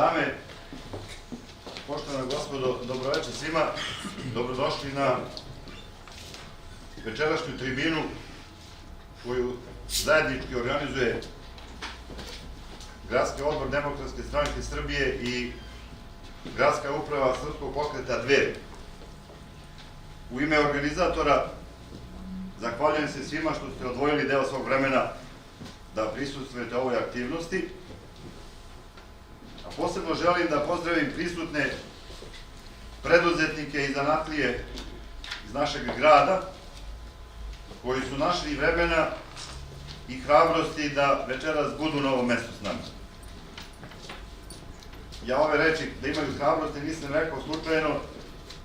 dame, poštovana gospodo, dobroveče svima, dobrodošli na večerašnju tribinu koju zajednički organizuje Gradski odbor Demokratske stranke Srbije i Gradska uprava Srpskog pokreta Dveri. U ime organizatora zahvaljujem se svima što ste odvojili deo svog vremena da prisustvujete ovoj aktivnosti. A posebno želim da pozdravim prisutne preduzetnike i zanatlije iz našeg grada koji su našli vremena i hrabrosti da večeras budu na ovom mestu s nama. Ja ove reči da imaju hrabrosti nisam rekao slučajno,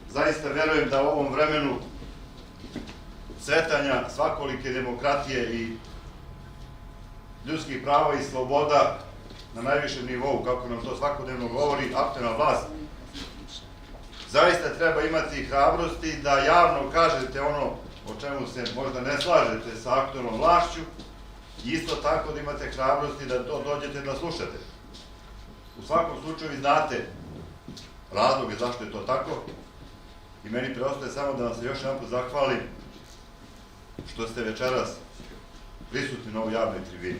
zaista verujem da u ovom vremenu cvetanja svakolike demokratije i ljudskih prava i sloboda na najvišem nivou, kako nam to svakodnevno govori aktuelna vlast, zaista treba imati hrabrosti da javno kažete ono o čemu se možda ne slažete sa aktuelnom vlašću i isto tako da imate hrabrosti da to dođete da slušate. U svakom slučaju vi znate razloge zašto je to tako i meni preostaje samo da vam se još jedan put zahvalim što ste večeras prisutni na ovoj javnoj tribini.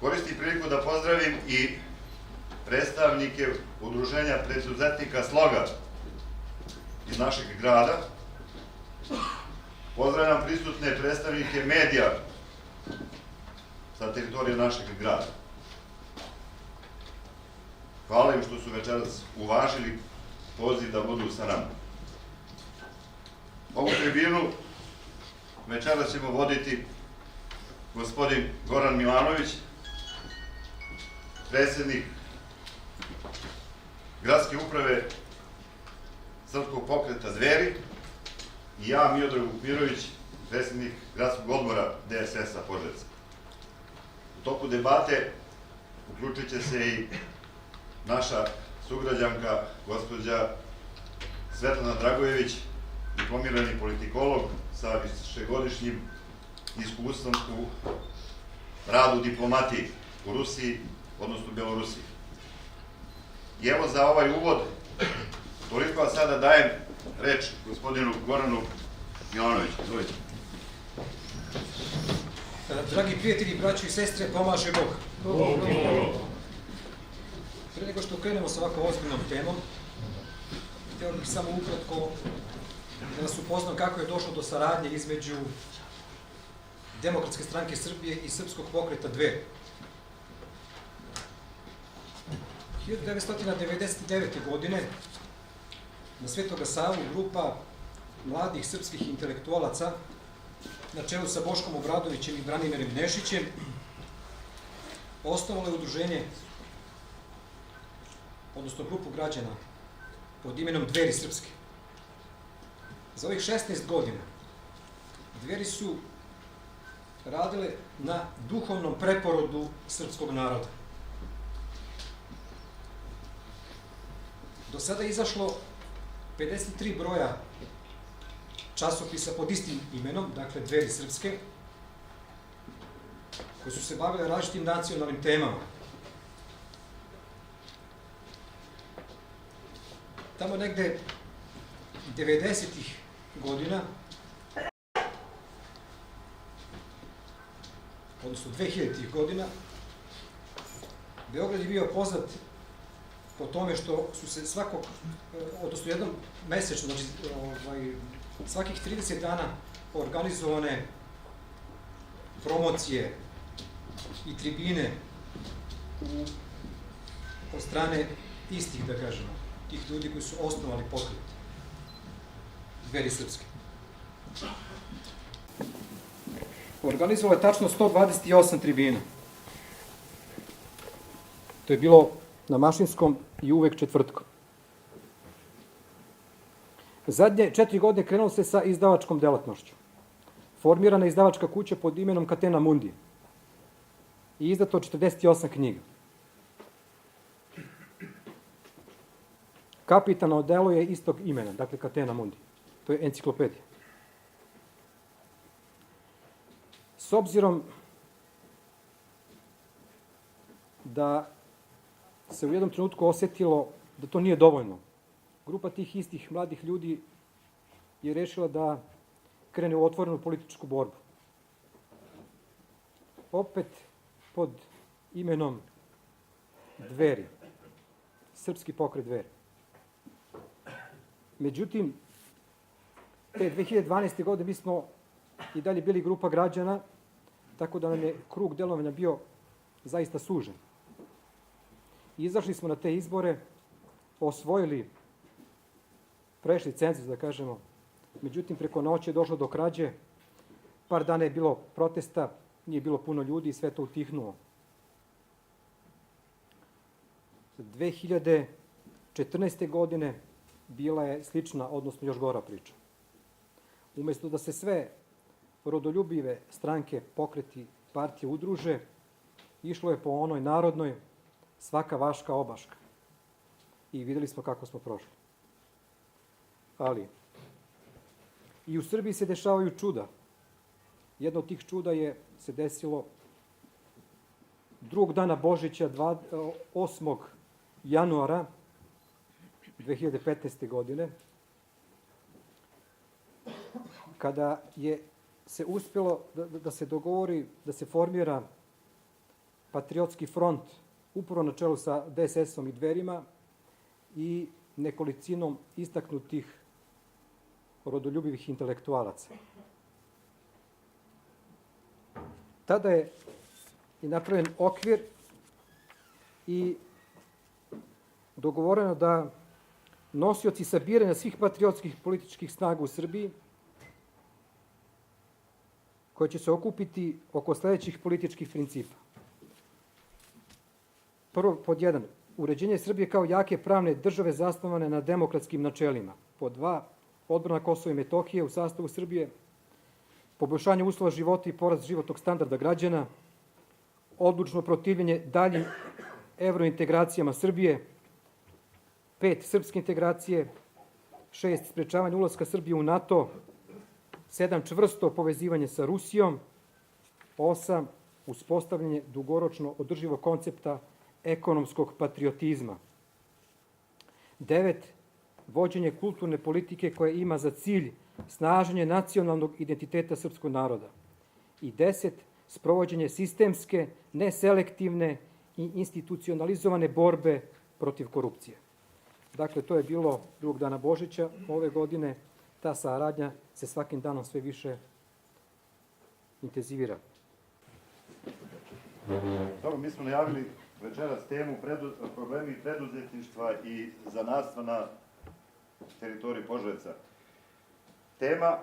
Koristim priliku da pozdravim i predstavnike Udruženja preduzetnika Sloga iz našeg grada. Pozdravljam prisutne predstavnike medija sa teritorije našeg grada. Hvala im što su večeras uvažili poziv da budu sa nama. Ovu tribinu večeras ćemo voditi gospodin Goran Milanović, predsednik Gradske uprave Srpskog pokreta Dveri i ja, Miodrag Vukmirović, predsednik Gradskog odbora DSS-a Požarevca. U toku debate uključit će se i naša sugrađanka, gospođa Svetlana Dragojević, diplomirani politikolog sa višegodišnjim iskustvom u radu diplomatiji u Rusiji, odnosno Belorusiji. I evo za ovaj uvod, toliko, a sada dajem reč gospodinu Goranu Milanoviću. Izvolite. Dragi prijatelji, braćo i sestre, pomaže Bog. Pre nego što krenemo sa ovako ozbiljnom temom, htio bih samo ukratko da vas upoznam kako je došlo do saradnje između Demokratske stranke Srbije i Srpskog pokreta Dveri. 1999. godine na Svetoga Savu grupa mladih srpskih intelektualaca na čelu sa Boškom Obradovićem i Branimirem Nešićem osnovalo je udruženje, odnosno grupu građana pod imenom Dveri Srpske. Za ovih 16 godina Dveri su radile na duhovnom preporodu srpskog naroda. Do sada je izašlo 53 broja časopisa pod istim imenom, dakle Dveri Srpske, koji su se bavili različitim nacionalnim temama. Tamo negde 90-ih godina, odnosno 2000-ih godina, Beograd je bio poznat po tome što su se odnosno jednom mesečno, znači svakih 30 dana organizovane promocije i tribine od strane istih, da kažemo, tih ljudi koji su osnovali pokret Dveri Srpske. Organizovalo je tačno 128 tribina. To je bilo na Mašinskom i uvek četvrtkom. Zadnje 4 godine krenulo se sa izdavačkom delatnošću. Formirana je izdavačka kuća pod imenom Catena Mundi i izdato 48 knjiga. Kapitalno delo je istog imena, dakle Catena Mundi. To je enciklopedija. S obzirom da se u jednom trenutku osetilo da to nije dovoljno. Grupa tih istih mladih ljudi je rešila da krene u otvorenu političku borbu. Opet pod imenom Dveri, Srpski pokret Dveri. Međutim, te 2012. godine mi smo i dalje bili grupa građana, tako da nam je krug delovanja bio zaista sužen. Izašli smo na te izbore, osvojili, prešli cenzus, da kažemo, međutim, preko noći je došlo do krađe, par dana je bilo protesta, nije bilo puno ljudi i sve to utihnulo. 2014. godine bila je slična, odnosno još gora priča. Umesto da se sve rodoljubive stranke, pokreti, partije udruže, išlo je po onoj narodnoj svaka vaška obaška. I videli smo kako smo prošli. Ali, i u Srbiji se dešavaju čuda. Jedno od tih čuda se desilo drugog dana Božića, 8. januara 2015. godine, kada je se uspjelo da se dogovori, da se formira Patriotski front, upravo na čelu sa DSS-om i Dverima i nekolicinom istaknutih rodoljubivih intelektualaca. Tada je napravljen okvir i dogovoreno da nosioci sabiranja svih patriotskih političkih snaga u Srbiji, koje će se okupiti oko sledećih političkih principa. Prvo, pod 1, uređenje Srbije kao jake pravne države zasnovane na demokratskim načelima. Pod 2, odbrana Kosova i Metohije u sastavu Srbije, poboljšanje uslova života i porast životnog standarda građana, odlučno protivljenje daljim evrointegracijama Srbije, 5, srpske integracije, 6, sprečavanje ulaska Srbije u NATO, 7, čvrsto povezivanje sa Rusijom, 8, uspostavljanje dugoročno održivog koncepta ekonomskog patriotizma, 9, vođenje kulturne politike koja ima za cilj snaženje nacionalnog identiteta srpskog naroda i 10, sprovođenje sistemske, neselektivne i institucionalizovane borbe protiv korupcije. Dakle, to je bilo drugog dana Božića ove godine. Ta saradnja se svakim danom sve više intenzivira. Dobro, mi smo najavili večeras temu problemi preduzetništva i zanatstva na teritoriji Požarevca. Tema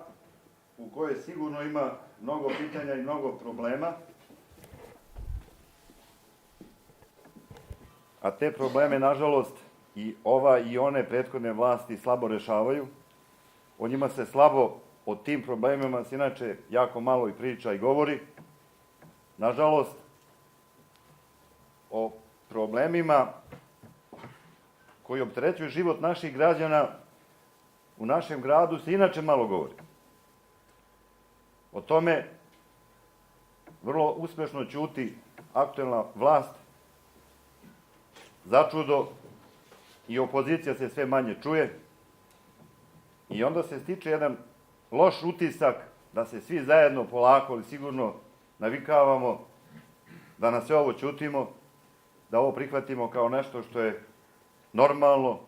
u kojoj sigurno ima mnogo pitanja i mnogo problema, a te probleme, nažalost, i ova i one prethodne vlasti slabo rešavaju. O njima se slabo, o tim problemima se inače jako malo i priča i govori. Nažalost, o problemima koji opterećuju život naših građana u našem gradu se inače malo govori. O tome vrlo uspešno ćuti aktuelna vlast, začudo, i opozicija se sve manje čuje i onda se stiče jedan loš utisak da se svi zajedno polako, ali sigurno navikavamo da na sve ovo ćutimo, da ovo prihvatimo kao nešto što je normalno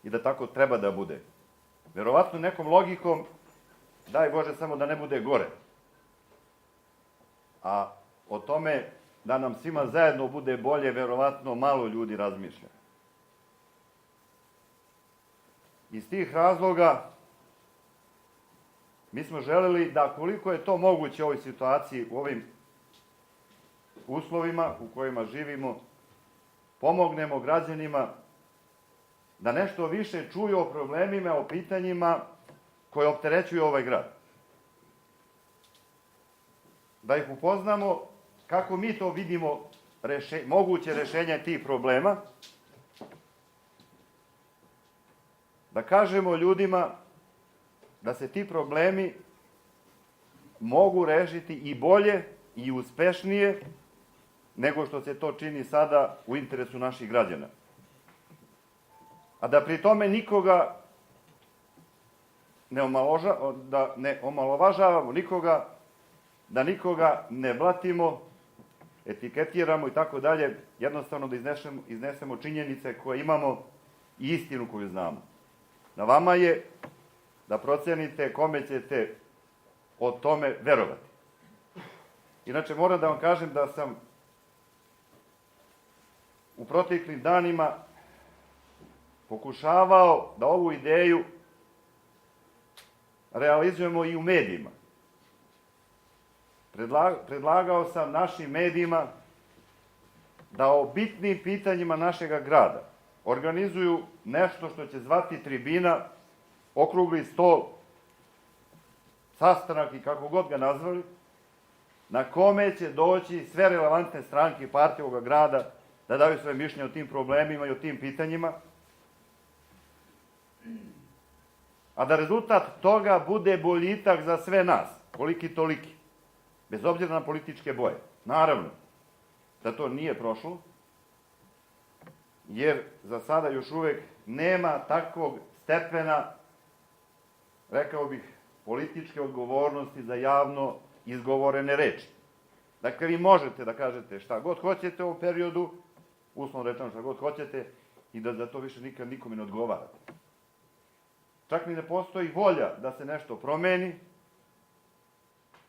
i da tako treba da bude. Verovatno nekom logikom, daj Bože samo da ne bude gore. A o tome da nam svima zajedno bude bolje, verovatno malo ljudi razmišlja. Iz tih razloga mi smo želeli da koliko je to moguće u ovoj situaciji, u ovim uslovima u kojima živimo, pomognemo građanima da nešto više čuju o problemima, o pitanjima koje opterećuju ovaj grad. Da ih upoznamo kako mi to vidimo moguće rešenje tih problema, da kažemo ljudima da se ti problemi mogu rešiti i bolje i uspešnije nego što se to čini sada u interesu naših građana. A da pri tome nikoga ne omalovažavamo nikoga, da nikoga ne blatimo, etiketiramo i tako dalje, jednostavno da iznesemo činjenice koje imamo i istinu koju znamo. Na vama je da procenite kome ćete o tome verovati. Inače, moram da vam kažem da sam u proteklim danima pokušavao da ovu ideju realizujemo i u medijima. Predlagao sam našim medijima da o bitnim pitanjima našeg grada organizuju nešto što će zvati tribina, okrugli stol, sastanak i kako god ga nazvali, na kome će doći sve relevantne stranke i partije ovoga grada da daju svoje mišljenje o tim problemima i o tim pitanjima, a da rezultat toga bude boljitak za sve nas, koliki toliki, bez obzira na političke boje. Naravno, da to nije prošlo, jer za sada još uvek nema takvog stepena, rekao bih, političke odgovornosti za javno izgovorene reči. Dakle, vi možete da kažete šta god hoćete u ovom periodu, uslovno rečeno šta god hoćete, i da za to više nikad nikome ne odgovarate. Čak ni ne postoji volja da se nešto promeni,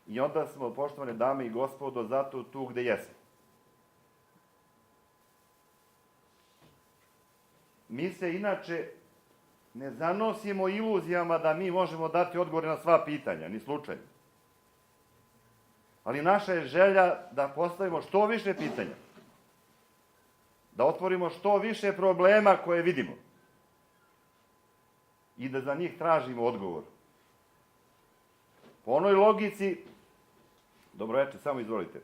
i onda smo, poštovane dame i gospodo, zato tu gde jesmo. Mi se inače ne zanosimo iluzijama da mi možemo dati odgovore na sva pitanja, ni slučajno. Ali naša je želja da postavimo što više pitanja, da otvorimo što više problema koje vidimo i da za njih tražimo odgovor. Po onoj logici, dobro veče, samo izvolite,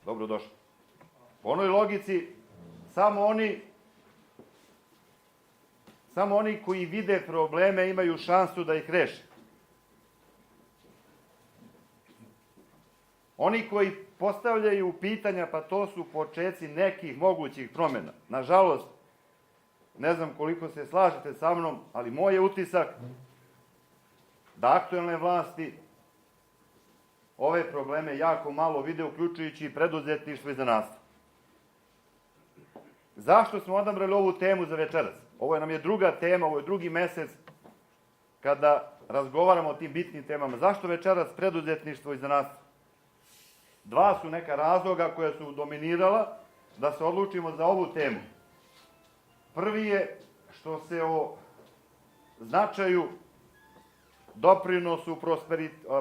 dobro došli. Po onoj logici, samo oni koji vide probleme imaju šansu da ih reše. Oni koji postavljaju pitanja, pa to su počeci nekih mogućih promena. Nažalost, ne znam koliko se slažete sa mnom, ali moj je utisak da aktuelne vlasti ove probleme jako malo vide, uključujući i preduzetništvo i zanatstvo. Zašto smo odabrali ovu temu za večeras? Ovo nam je druga tema, ovo je drugi mesec kada razgovaramo o tim bitnim temama. Zašto večeras preduzetništvo i zanatstvo? Dva su neka razloga koja su dominirala da se odlučimo za ovu temu. Prvi je što se o značaju, doprinosu,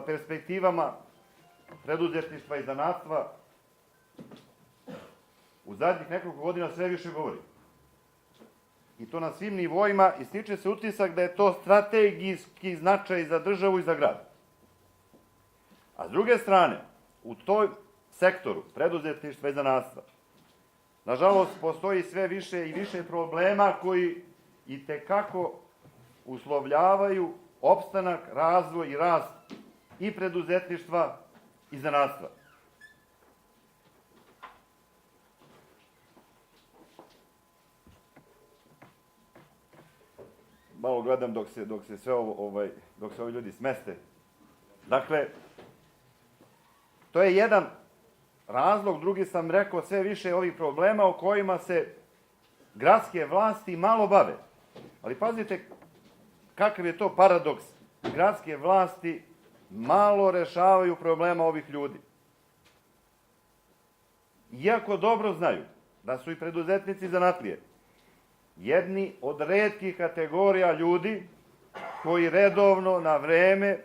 perspektivama preduzetništva i zanatstva u zadnjih nekoliko godina sve više govori. I to na svim nivoima, i stiče se utisak da je to strategijski značaj za državu i za grad. A s druge strane, u toj sektoru preduzetništva i zanatstva, nažalost, postoji sve više i više problema koji itekako uslovljavaju opstanak, razvoj i rast i preduzetništva i zanatstva. Malo gledam dok se ovi ljudi smeste. Dakle, to je jedan razlog, drugi sam rekao, sve više ovih problema o kojima se gradske vlasti malo bave. Ali pazite kakav je to paradoks. Gradske vlasti malo rešavaju problema ovih ljudi. Iako dobro znaju da su i preduzetnici zanatlije jedni od retkih kategorija ljudi koji redovno, na vreme,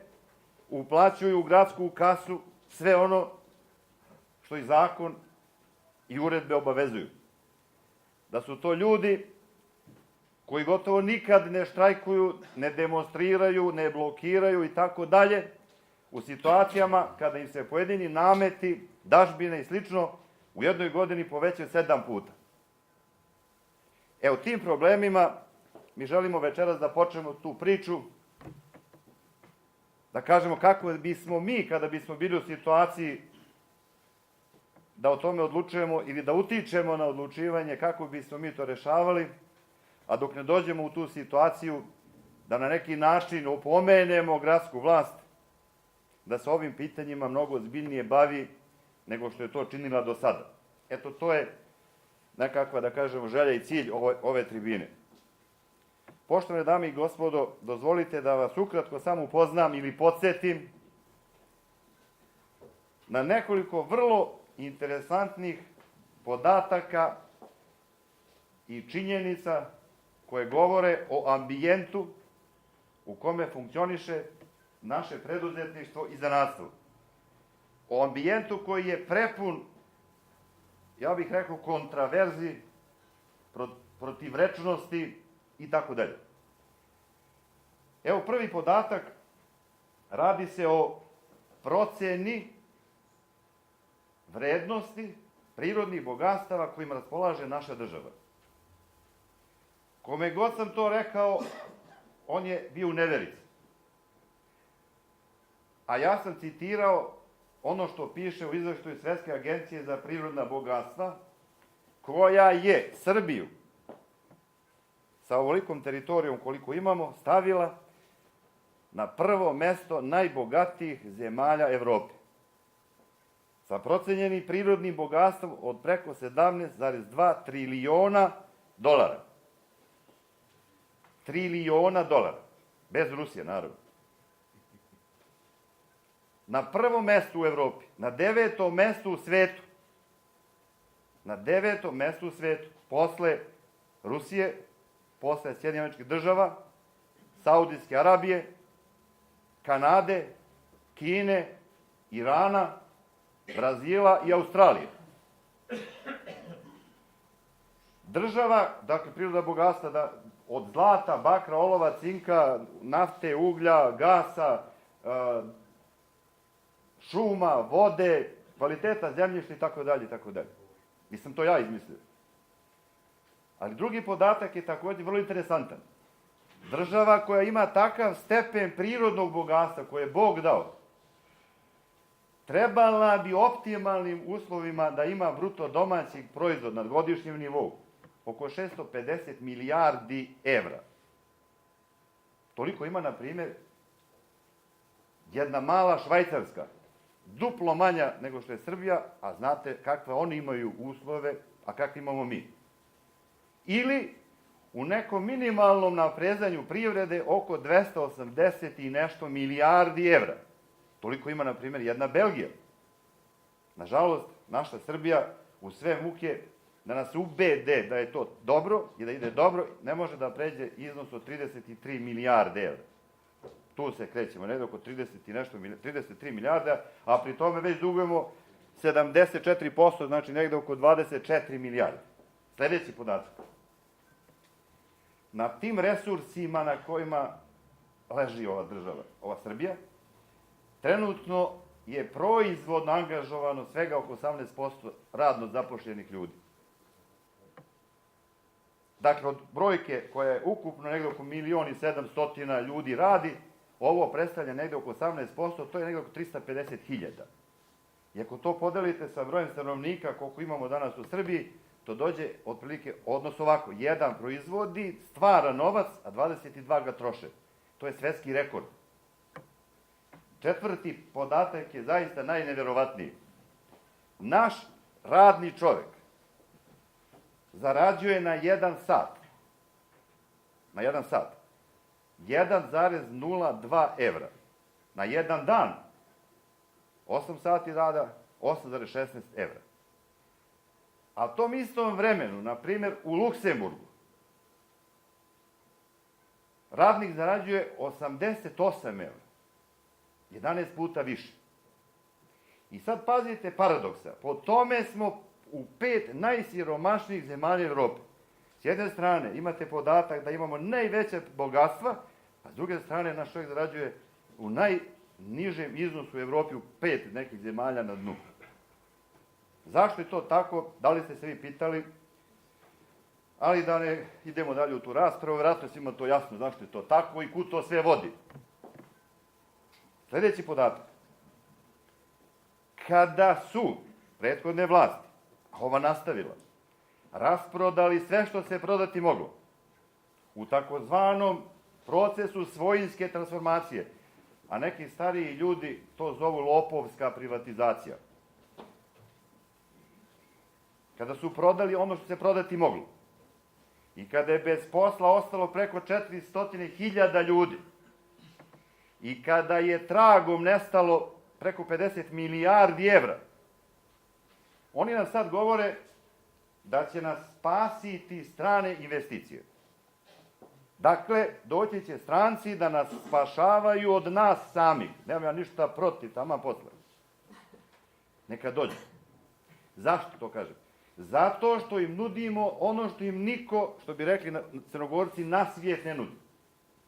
uplaćuju u gradsku kasu sve ono što i zakon i uredbe obavezuju. Da su to ljudi koji gotovo nikad ne štrajkuju, ne demonstriraju, ne blokiraju i tako dalje, u situacijama kada im se pojedini nameti, dažbine i slično u jednoj godini povećaju 7 puta. O tim problemima mi želimo večeras da počnemo tu priču, da kažemo kako bismo mi, kada bismo bili u situaciji da o tome odlučujemo ili da utičemo na odlučivanje kako bismo mi to rešavali, a dok ne dođemo u tu situaciju da na neki način opomenemo gradsku vlast da se ovim pitanjima mnogo ozbiljnije bavi nego što je to činila do sada. Eto, to je nekakva, da kažemo, želja i cilj ove tribine. Poštovane dame i gospodo, dozvolite da vas ukratko samo upoznam ili podsjetim na nekoliko vrlo interesantnih podataka i činjenica koje govore o ambijentu u kome funkcioniše naše preduzetništvo i zanatstvo. O ambijentu koji je prepun, ja bih rekao, kontraverzi, protivrečnosti i tako dalje. Evo prvi podatak, radi se o proceni vrednosti prirodnih bogatstava kojima raspolaže naša država. Kome god sam to rekao, on je bio u neverici. A ja sam citirao ono što piše u izveštaju Svetske agencije za prirodna bogatstva, koja je Srbiju sa ovolikom teritorijom koliko imamo stavila na prvo mesto najbogatijih zemalja Evrope, sa procenjenim prirodnim bogatstvom od preko 17,2 triliona dolara. Triliona dolara. Bez Rusije, naravno. Na prvom mestu u Evropi, na 9. mestu u svetu, na 9. mestu u svetu, posle Rusije, posle Sjedinjenih Američkih Država, Saudijske Arabije, Kanade, Kine, Irana, Brazila i Australije. Država, dakle, prirodna bogatstva, od zlata, bakra, olova, cinka, nafte, uglja, gasa, šuma, vode, kvaliteta zemljišta i tako dalje, i tako dalje. Nisam to ja izmislio. Ali drugi podatak je takođe vrlo interesantan. Država koja ima takav stepen prirodnog bogatstva koje je Bog dao, trebala bi optimalnim uslovima da ima bruto domaći proizvod na godišnjem nivou oko 650 milijardi evra. Toliko ima, na primjer, jedna mala Švajcarska, duplo manja nego što je Srbija, a znate kakve oni imaju uslove, a kakve imamo mi. Ili u nekom minimalnom naprezanju privrede oko 280 i nešto milijardi evra. Toliko ima, na primjer, jedna Belgija. Nažalost, naša Srbija u sve muke da nas ubede da je to dobro i da ide dobro, ne može da pređe iznos od 33 milijarde evra. Tu se krećemo, negde oko 33 milijarda, a pri tome već dugujemo 74%, znači negde oko 24 milijarde. Sledeći podatak. Na tim resursima na kojima leži ova država, ova Srbija, trenutno je proizvodno angažovano svega oko 18% radno zapošljenih ljudi. Dakle, od brojke koja je ukupno negde oko 1.700.000 ljudi radi, ovo predstavlja negde oko 18%, to je negde oko 350.000. I ako to podelite sa brojem stanovnika koliko imamo danas u Srbiji, to dođe otprilike, odnosno ovako, jedan proizvodi, stvara novac, a 22 ga troše. To je svetski rekord. Četvrti podatak je zaista najneverovatniji. Naš radni čovek zarađuje na 1 sat, 1,02 evra. Na jedan dan, 8 sati rada, 8,16 evra. A tom istom vremenu, na primjer, u Luksemburgu, radnik zarađuje 88 evra. 11 puta više. I sad pazite paradoksa. Po tome smo u 5 najsiromašnijih zemalja Evrope. S jedne strane imate podatak da imamo najveće bogatstva, a s druge strane naš čovjek zarađuje u najnižem iznosu u Evropi u 5 nekih zemalja na dnu. Zašto je to tako? Da li ste se vi pitali? Ali da ne idemo dalje u tu raspravu, vjerojatno svima to jasno zašto je to tako i kud to sve vodi. Sledeći podatak. Kada su prethodne vlasti, a ova nastavila, rasprodali sve što se prodati moglo u takozvanom procesu svojinske transformacije, a neki stariji ljudi to zovu lopovska privatizacija. Kada su prodali ono što se prodati moglo i kada je bez posla ostalo preko 400.000 ljudi i kada je tragom nestalo preko 50 milijardi evra, oni nam sad govore da će nas spasiti strane investicije. Dakle, doći će stranci da nas spašavaju od nas samih. Nemam ja ništa protiv, taman posle. Neka dođe. Zašto to kažem? Zato što im nudimo ono što im niko, što bi rekli Crnogorci, na svijet ne nudi.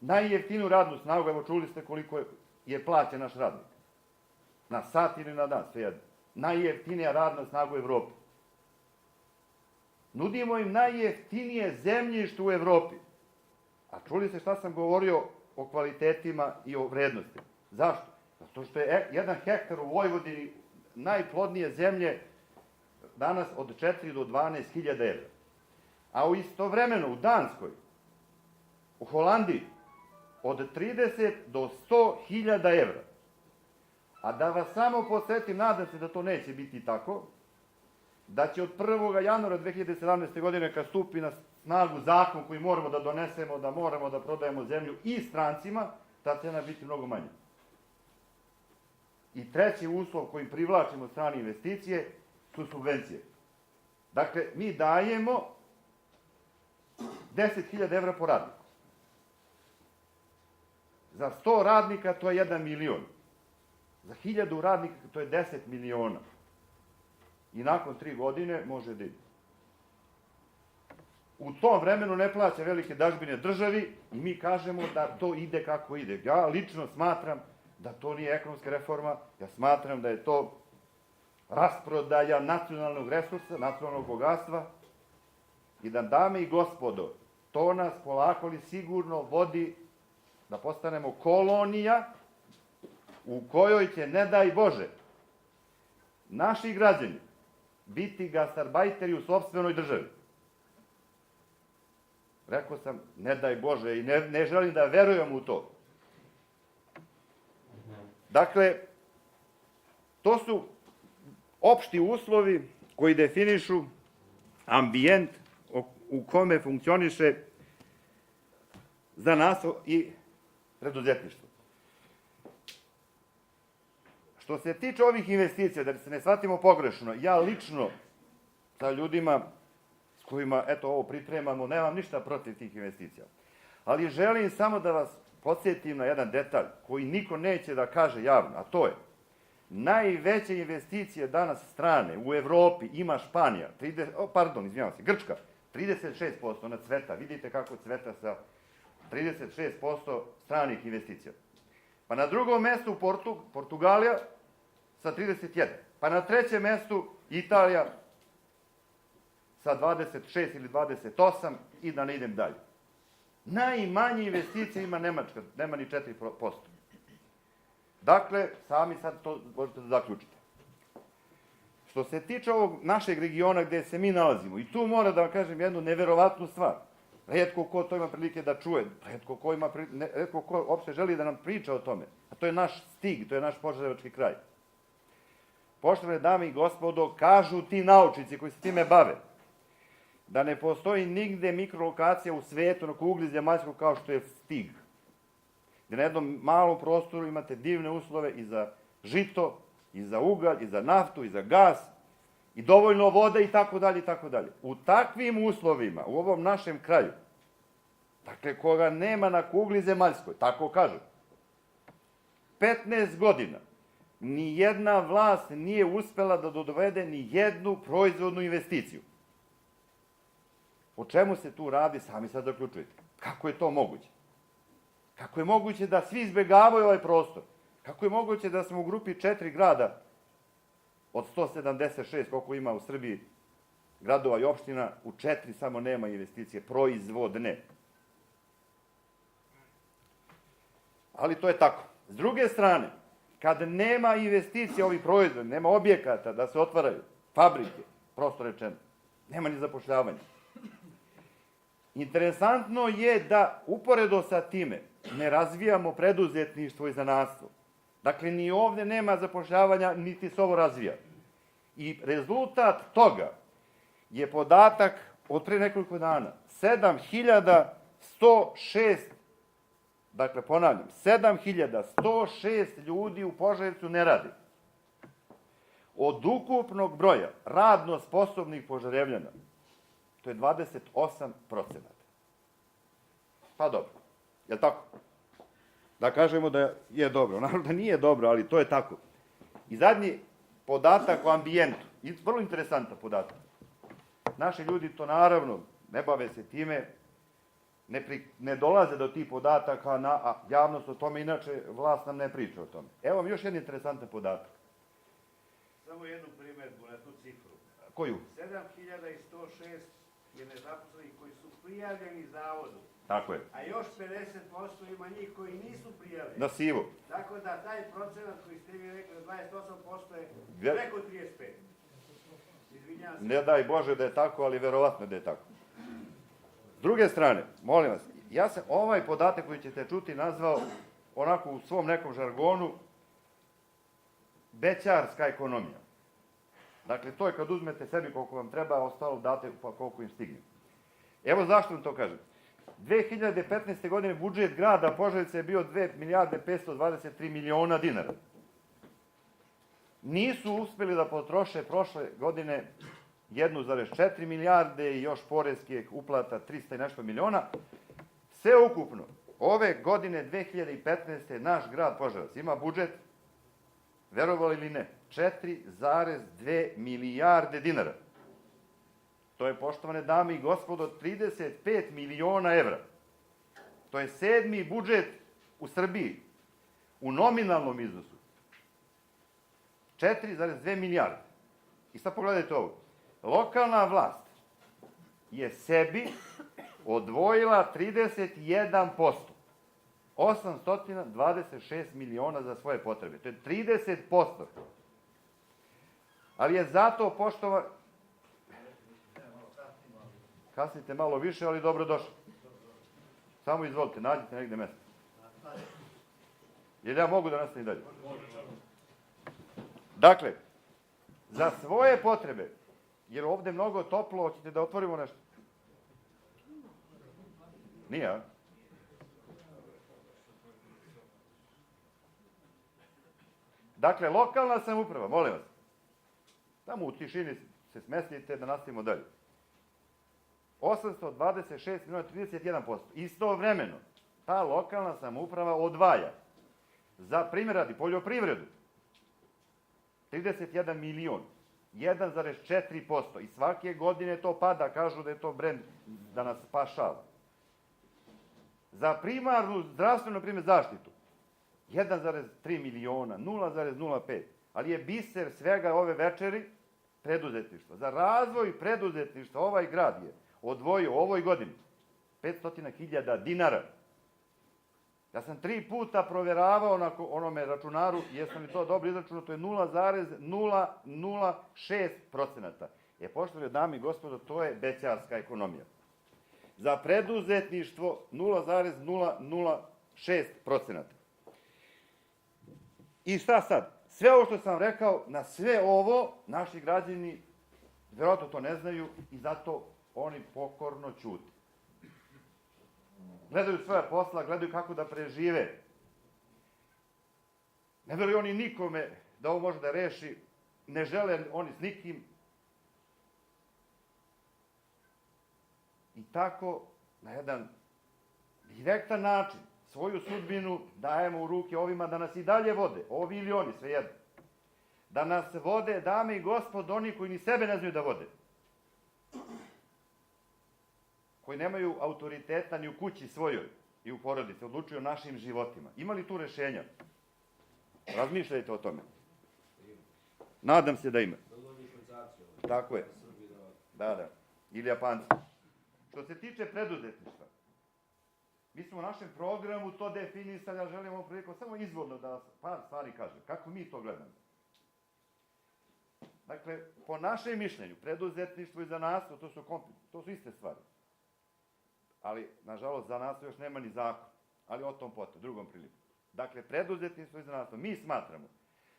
Najjeftiniju radnu snagu, evo čuli ste koliko je plaćen naš radnik. Na sat ili na dan, sve jedno. Najjeftinija radna snaga u Evropi. Nudimo im najjeftinije zemljište u Evropi. A čuli ste šta sam govorio o kvalitetima i o vrednostima. Zašto? Zato što je 1 hektar u Vojvodini najplodnije zemlje danas od 4 do 12.000 evra. A u istovremeno u Danskoj, u Holandiji, od 30 do 100.000 evra. A da vas samo podsjetim, nadam se da to neće biti tako, da će od 1. januara 2017. godine, kad stupi na snagu zakon koji moramo da donesemo, da moramo da prodajemo zemlju i strancima, ta cena biti mnogo manja. I treći uslov koji privlačimo strane investicije su subvencije. Dakle, mi dajemo 10.000 evra po radniku. Za 100 radnika to je 1 milion. Za 1000 radnika to je 10 miliona. I nakon 3 godine može da ide. U tom vremenu ne plaća velike dažbine državi i mi kažemo da to ide kako ide. Ja lično smatram da to nije ekonomska reforma, ja smatram da je to rasprodaja nacionalnog resursa, nacionalnog bogatstva i da, dame i gospodo, to nas polako ali sigurno vodi da postanemo kolonija u kojoj će, ne daj Bože, naši građani biti gastarbajteri u sopstvenoj državi. Rekao sam, ne daj Bože, i ne želim da verujem u to. Dakle, to su opšti uslovi koji definišu ambijent u kome funkcioniše za nas i preduzetništvo. Što se tiče ovih investicija, da se ne shvatimo pogrešno, ja lično sa ljudima s kojima, eto, ovo pripremamo, nemam ništa protiv tih investicija. Ali želim samo da vas podsjetim na jedan detalj koji niko neće da kaže javno, a to je najveće investicije danas strane u Evropi ima Španija, Grčka, 36%, ona cveta. Vidite kako cveta sa 36% stranih investicija. Pa na drugom mestu Portugalija sa 31%. Pa na trećem mestu Italija sa 26 ili 28% i da ne idem dalje. Najmanje investicije ima Nemačka, nema ni 4%. Dakle, sami sad to možete da zaključite. Što se tiče ovog našeg regiona gde se mi nalazimo, i tu moram da vam kažem jednu neverovatnu stvar. Retko ko to ima prilike da čuje, retko ko uopšte želi da nam priča o tome. A to je naš Stig, to je naš Požarevački kraj. Poštovane dame i gospodo, kažu ti naučnici koji se time bave, da ne postoji nigde mikrolokacija u svetu na kugli zemaljskog kao što je Stig. Gde na jednom malom prostoru imate divne uslove i za žito, i za ugalj, i za naftu, i za gas, i dovoljno vode, i tako dalje, i tako dalje. U takvim uslovima, u ovom našem kraju, dakle, koga nema na kugli zemaljskoj, tako kažu, 15 godina, ni jedna vlast nije uspela da dovede ni jednu proizvodnu investiciju. O čemu se tu radi, sami sad zaključujete. Kako je to moguće? Kako je moguće da svi izbegavaju ovaj prostor? Kako je moguće da smo u grupi 4 grada od 176, koliko ima u Srbiji gradova i opština, u 4 samo nema investicije, proizvodne. Ali to je tako. S druge strane, kad nema investicija ovih proizvoda, nema objekata da se otvaraju, fabrike, prosto rečeno. Nema ni zapošljavanja. Interesantno je da uporedo sa time ne razvijamo preduzetništvo i zanatstvo. Dakle, ni ovde nema zapošljavanja, niti se ovo razvija. I rezultat toga je podatak od pre nekoliko dana. 7.106, dakle ponavljam, 7.106 ljudi u Požarevcu ne radi. Od ukupnog broja radno sposobnih Požarevljana, to je 28%. Pa dobro, je li tako? Da kažemo da je dobro. Naravno da nije dobro, ali to je tako. I zadnji podatak o ambijentu. Vrlo interesantan podatak. Naši ljudi to naravno ne bave se time, ne dolaze do tih podataka, a javnost o tome, inače vlast nam ne priča o tome. Evo vam još jedan interesantan podatak. Samo jednu primjedbu na tu cifru. Koju? 7.106 je nezaposlenih koji su prijavljeni zavodu. Tako je. A još 50% ima njih koji nisu prijavljeni. Na sivo. Tako da taj procenat koji ste vi rekli, 28% je preko 35. Izvinjavam se. Ne daj Bože da je tako, ali verovatno da je tako. S druge strane, molim vas, ja sam ovaj podatak koji ćete čuti nazvao onako u svom nekom žargonu bećarska ekonomija. Dakle, to je kad uzmete sebi koliko vam treba, a ostalo date pa koliko im stigne. Evo zašto vam to kažem. 2015. godine budžet grada Požarevca je bio 2.523.000.000 dinara. Nisu uspeli da potroše prošle godine 1,4 milijarde i još poreskih uplata 300 i nešto miliona. Sve ukupno, ove godine 2015. naš grad Požarevac ima budžet, verovali ili ne, 4,2 milijarde dinara. To je, poštovane dame i gospodo, 35 miliona evra. To je 7. budžet u Srbiji u nominalnom iznosu. 4,2 milijarde. I sad pogledajte ovo. Lokalna vlast je sebi odvojila 31%. 826 miliona za svoje potrebe. To je 30%. Ali je zato, poštovani... Kasnite malo više, ali dobro došli. Samo izvolite, nađite negde mesto. Jer ja mogu da nastavim dalje. Dakle, za svoje potrebe, jer ovde mnogo toplo, hoćete da otvorimo nešto? Nije, a? Dakle, lokalna samouprava, molim vas, tamo u tišini se smestite da nastavimo dalje. 826 miliona, 31%. Istovremeno, ta lokalna samouprava odvaja za primjer radi poljoprivredu 31 milion, 1,4%. I svake godine to pada, kažu da je to brend da nas spašava. Za primarnu zdravstvenu primjer zaštitu 1,3 miliona, 0,05. Ali je biser svega ove večeri preduzetništvo. Za razvoj preduzetništva ovaj grad je odvojio u ovoj godini 500.000 dinara. Ja sam 3 puta proveravao na onome računaru, jesam li to dobro izračunao, to je 0,006%. Poštovane dame i gospodo, to je bećarska ekonomija. Za preduzetništvo 0,006%. I šta sad? Sve ovo što sam rekao, na sve ovo naši građani verovatno to ne znaju i zato oni pokorno ćute. Gledaju svoja posla, gledaju kako da prežive. Ne veruju oni nikome da ovo može da reši, ne žele oni s nikim. I tako, na jedan direktan način, svoju sudbinu dajemo u ruke ovima da nas i dalje vode, ovi ili oni, svejedno. Da nas vode, dame i gospod, oni koji ni sebe ne znaju da vode. Koji nemaju autoriteta ni u kući svojoj i u porodici, odlučuju o našim životima. Ima li tu rešenja? Razmišljajte o tome. Nadam se da ima. Tako je. Da. Ili Japanci. Što se tiče preduzetništva, mi smo u našem programu to definisali, ali želimo ovom prilikom samo izvorno da par stvari kažem. Kako mi to gledamo? Dakle, po našem mišljenju, preduzetništvo i zanatstvo, to su iste stvari. Ali, nažalost, zanatstvo još nema ni zakon. Ali o tom potom, drugom priliku. Dakle, preduzetništvo i zanatstvo. Mi smatramo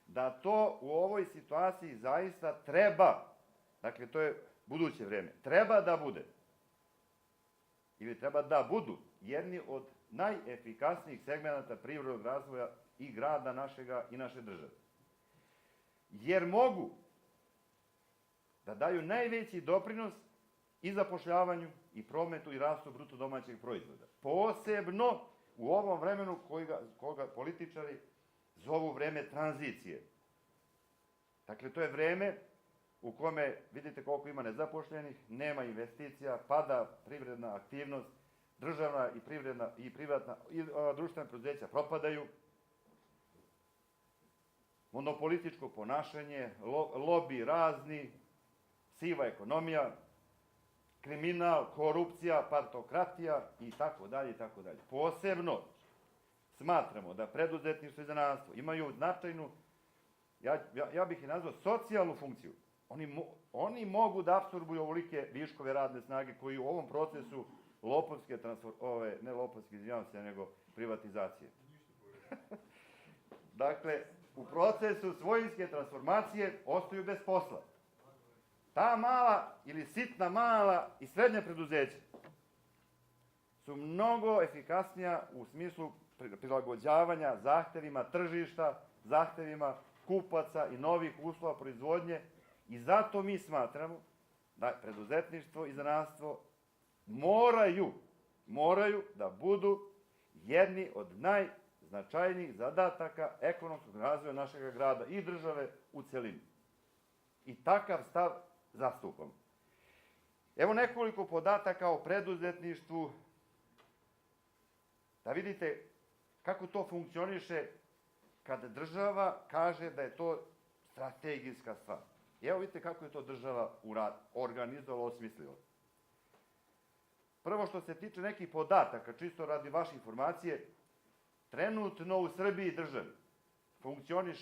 da to u ovoj situaciji zaista treba, dakle, to je buduće vreme, treba da bude, ili treba da budu jedni od najefikasnijih segmenata privrednog razvoja i grada našega i naše države. Jer mogu da daju najveći doprinos i zapošljavanju, i prometu, i rastu bruto domaćeg proizvoda. Posebno u ovom vremenu koga političari zovu vreme tranzicije. Dakle, to je vreme u kome vidite koliko ima nezapošljenih, nema investicija, pada privredna aktivnost, državna i privredna i privatna i društvena preduzeća propadaju, monopolističko ponašanje, lobi razni, siva ekonomija, kriminal, korupcija, partokratija i tako dalje i tako dalje. Posebno smatramo da preduzetništvo i zanatstvo imaju značajnu, ja bih ih nazvao socijalnu funkciju. Oni mogu da apsorbuju ovolike viškove radne snage koji u ovom procesu lopovske, ne lopovske, izvinjavam se, nego privatizacije. Dakle, u procesu svojinske transformacije ostaju bez posla. Ta mala ili sitna mala i srednja preduzeća su mnogo efikasnija u smislu prilagođavanja zahtevima tržišta, zahtevima kupaca i novih uslova proizvodnje i zato mi smatramo da preduzetništvo i zanatstvo moraju da budu jedni od najznačajnijih zadataka ekonomskog razvoja našeg grada i države u celini. I takav stav zastupamo. Evo nekoliko podataka o preduzetništvu, da vidite kako to funkcioniše kada država kaže da je to strategijska stvar. Evo vidite kako je to država organizovala, osmislila. Prvo što se tiče nekih podataka, čisto radi vaše informacije, trenutno u Srbiji i državi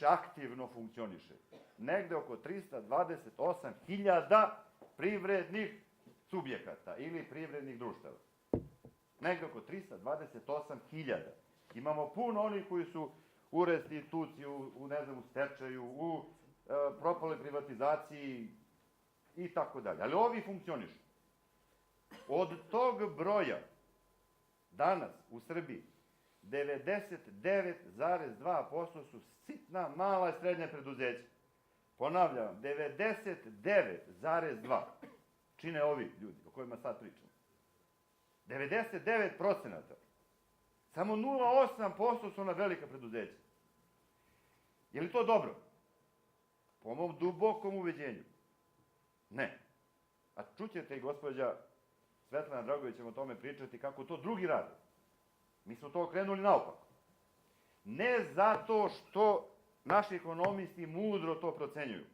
aktivno funkcioniše negde oko 328.000 privrednih subjekata ili privrednih društava. Negde oko 328.000. Imamo puno onih koji su u restituciju, u stečaju, u propale privatizaciji i tako dalje. Ali ovi funkcionišu. Od tog broja danas u Srbiji 99,2% su sitna, mala i srednja preduzeća. Ponavljam, 99,2% čine ovi ljudi o kojima sad pričamo. 99%. Samo 0,8% su ona velika preduzeća. Je li to dobro? Po mom dubokom ubeđenju. Ne. A čućete i gospođa Svetlana Dragović ćemo o tome pričati kako to drugi rade. Mi smo to okrenuli naopako. Ne zato što naši ekonomisti mudro to procenjuju,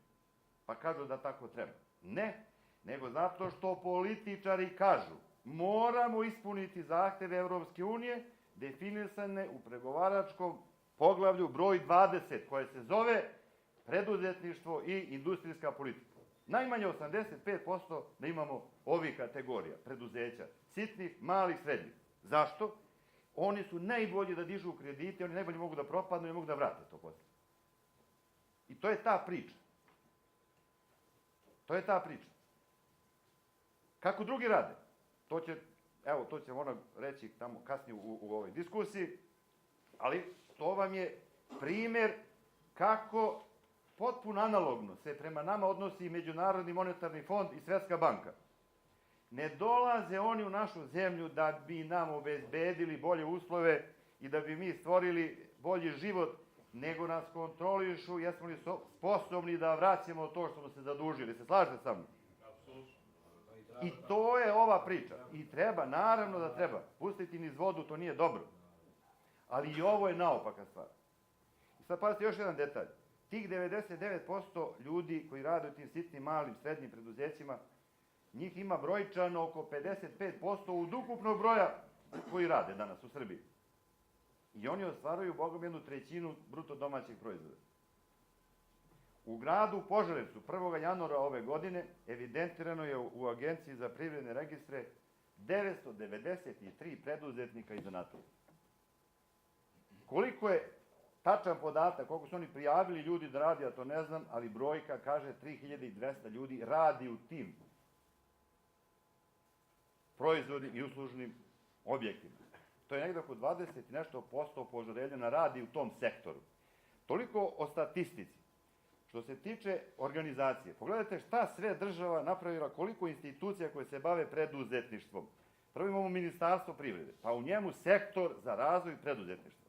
pa kažu da tako treba. Ne, nego zato što političari kažu moramo ispuniti zahteve Evropske unije definisane u pregovaračkom poglavlju broj 20, koje se zove preduzetništvo i industrijska politika. Najmanje 85% da imamo ovih kategorija preduzeća, sitnih, malih, srednjih. Zašto? Oni su najbolji da dižu kredite, oni najbolji mogu da propadnu i mogu da vrate to posle. I to je ta priča. To je ta priča. Kako drugi rade? To će ono reći tamo kasnije u ovoj diskusiji, ali to vam je primer kako potpuno analogno se prema nama odnosi Međunarodni monetarni fond i Svetska banka. Ne dolaze oni u našu zemlju da bi nam obezbedili bolje uslove i da bi mi stvorili bolji život, nego nas kontrolišu, jesmo li sposobni da vraćamo to što smo se zadužili. Se slažete sa mnom? I to je ova priča. I treba, naravno da treba. Pustiti niz vodu, to nije dobro. Ali i ovo je naopaka stvar. I sad pazite još jedan detalj. Tih 99% ljudi koji rade u tim sitnim, malim, srednjim preduzećima, njih ima brojčano oko 55% od ukupnog broja koji rade danas u Srbiji. I oni ostvaruju, bogom, 1/3 bruto domaćeg proizvoda. U gradu Požarevcu 1. januara ove godine evidentirano je u Agenciji za privredne registre 993 preduzetnika i zanatlija. Koliko je tačan podatak, koliko su oni prijavili ljudi da radi, ja to ne znam, ali brojka kaže 3200 ljudi radi u tim proizvodnim i uslužnim objektima. To je negdje oko 20 i nešto posto Požareljana radi u tom sektoru. Toliko o statistici. Što se tiče organizacije, pogledajte šta sve država napravila, koliko institucija koje se bave preduzetništvom. Prvo imamo Ministarstvo privrede, pa u njemu sektor za razvoj preduzetništva.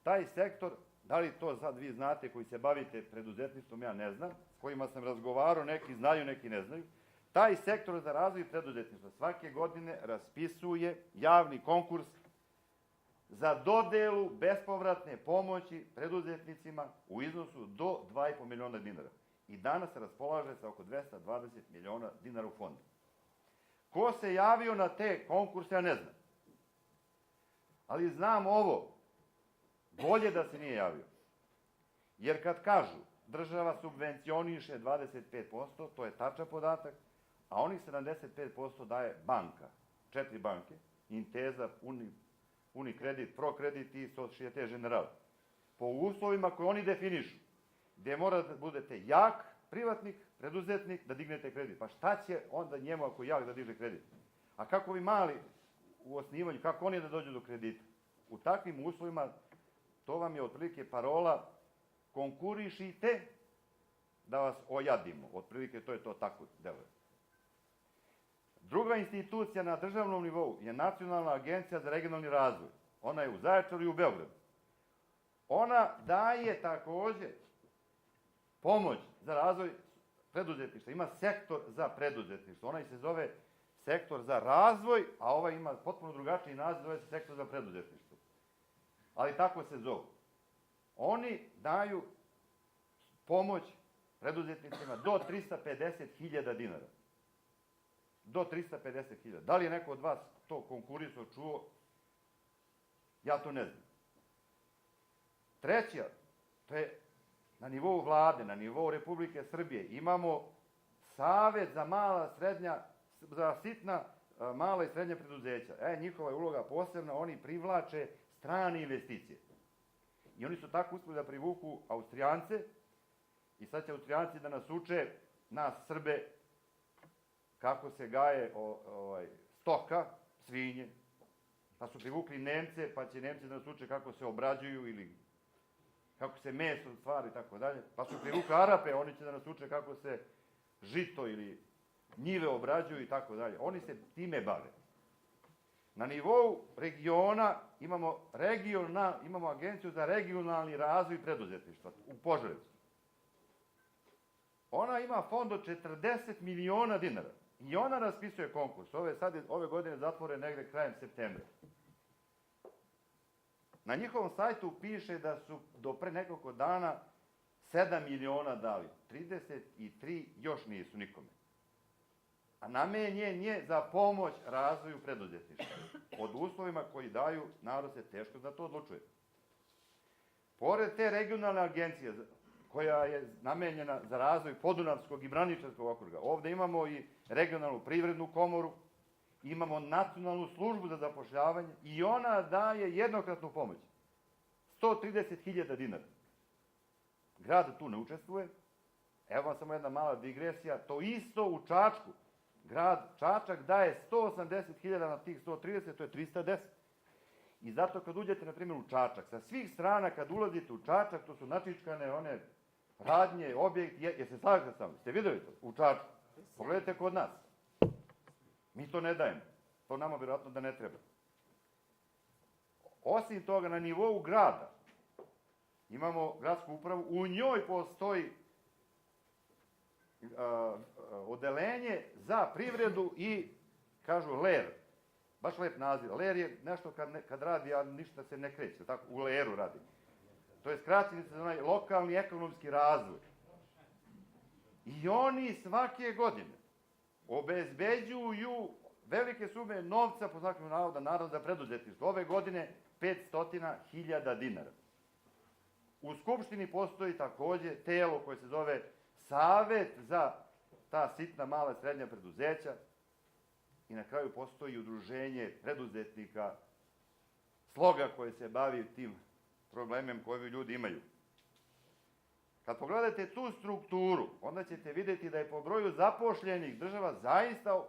Taj sektor, da li to sad vi znate koji se bavite preduzetništvom, ja ne znam, s kojima sam razgovarao, neki znaju, neki ne znaju, taj sektor za razvoj preduzetništva svake godine raspisuje javni konkurs za dodelu bespovratne pomoći preduzetnicima u iznosu do 2,5 miliona dinara. I danas se raspolaže sa oko 220 miliona dinara u fondu. Ko se javio na te konkurse, ja ne znam. Ali znam ovo, bolje da se nije javio. Jer kad kažu država subvencioniše 25%, to je tačan podatak, a onih 75% daje banka. 4 banke, Intesa, Unicredit, Procredit i Societe Generale. Po uslovima koje oni definišu, gde morate da budete jak privatnik, preduzetnik, da dignete kredit. Pa šta će onda njemu ako je jak da diže kredit? A kako vi mali u osnivanju, kako oni da dođu do kredita? U takvim uslovima, to vam je otprilike parola, konkurišite da vas ojadimo. Otprilike to je to tako deluje. Druga institucija na državnom nivou je Nacionalna agencija za regionalni razvoj. Ona je u Zaječaru i u Beogradu. Ona daje takođe pomoć za razvoj preduzetništva. Ima sektor za preduzetništvo. Onaj se zove sektor za razvoj, a ovaj ima potpuno drugačiji naziv, zove se sektor za preduzetništvo. Ali tako se zove. Oni daju pomoć preduzetnicima do 350.000 dinara. Do 350.000. Da li je neko od vas to konkurisao, čuo? Ja to ne znam. Treća, to je na nivou vlade, na nivou Republike Srbije. Imamo Savet za za sitna, mala i srednja preduzeća. Njihova je uloga posebna, oni privlače strane investicije. I oni su tako uspeli da privuku Austrijance i sad će Austrijanci da nas uče, nas Srbe, kako se gaje stoka, svinje, pa su privukli Nemce, pa će Nemci da nas uče kako se obrađuju ili kako se meso stvari i tako dalje, pa su privukli Arape, oni će da nas uče kako se žito ili njive obrađuju i tako dalje. Oni se time bave. Na nivou regiona imamo agenciju za regionalni razvoj preduzetništva u Požarevcu. Ona ima fond od 40 miliona dinara. I ona raspisuje konkurs. Ove godine zatvore negde krajem septembra. Na njihovom sajtu piše da su do pre nekoliko dana 7 miliona dali. 33 još nisu nikome. A namenjen je za pomoć razvoju preduzetništva. Pod uslovima koji daju, narod se teško za to odlučuje. Pored te regionalne agencije, koja je namenjena za razvoj Podunavskog i Braničevskog okruga. Ovde imamo i regionalnu privrednu komoru, imamo nacionalnu službu za zapošljavanje i ona daje jednokratnu pomoć. 130.000 dinara. Grad tu ne učestvuje. Evo vam samo jedna mala digresija. To isto u Čačku. Grad Čačak daje 180.000 na tih 130, to je 310. I zato kad uđete, na primjer, u Čačak, sa svih strana kad ulazite u Čačak, to su načičkane one radnje, objekti, jer se slažete sa mnom, ste videli to u Čačku? Pogledajte kod nas. Mi to ne dajemo. To nama vjerojatno da ne treba. Osim toga, na nivou grada imamo gradsku upravu, u njoj postoji odelenje za privredu i, kažu, LER. Baš lep naziv. LER je nešto kad radi, a ništa se ne kreće. Tako, u LER-u radi. To je skraćenica za onaj lokalni ekonomski razvoj. I oni svake godine obezbeđuju velike sume novca, po znaku navoda, naravno za preduzetništvo. Ove godine 500.000 dinara. U Skupštini postoji takođe telo koje se zove Savet za ta sitna, mala, srednja preduzeća i na kraju postoji udruženje preduzetnika Sloga koje se bavi tim problemem koje ljudi imaju. Kad pogledate tu strukturu, onda ćete vidjeti da je po broju zapošljenih država zaista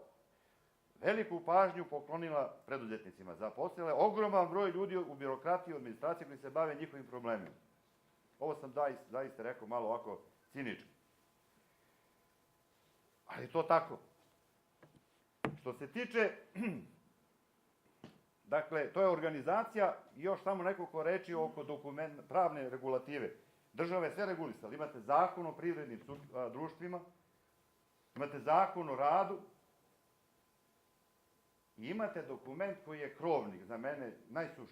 veliku pažnju poklonila preduzetnicima. Zaposlila je ogroman broj ljudi u birokratiji, u administraciji koji se bave njihovim problemima. Ovo sam zaista rekao malo ovako cinički. Ali je to tako. Što se tiče, dakle, to je organizacija, još samo nekoliko reči oko pravne regulative. Država je sve regulisala. Imate zakon o privrednim društvima, imate zakon o radu i imate dokument koji je krovnik, za mene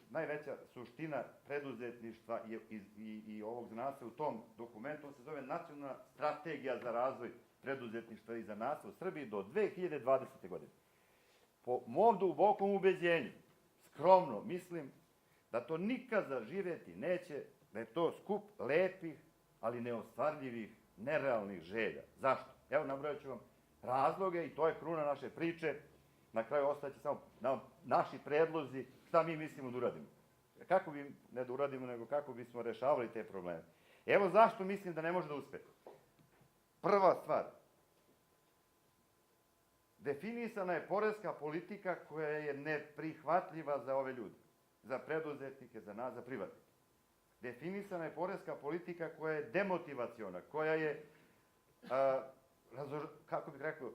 najveća suština preduzetništva i ovog zanatstva u tom dokumentu, on se zove Nacionalna strategija za razvoj preduzetništva i zanatstva u Srbiji do 2020. godine. Po mom dubokom ubeđenju, skromno mislim da to nikad zaživeti neće, da je to skup lepih, ali neostvarljivih, nerealnih želja. Zašto? Evo, nabrojat ću vam razloge i to je kruna naše priče. Na kraju ostaće samo naši predlozi šta mi mislimo da uradimo. Kako bi, ne da uradimo, nego kako bismo rešavali te probleme. Evo zašto mislim da ne može da uspe. Prva stvar. Definisana je poreska politika koja je neprihvatljiva za ove ljude. Za preduzetnike, za nas, za privatnike. Definisana je poreska politika koja je demotivaciona, koja je, kako bih rekao,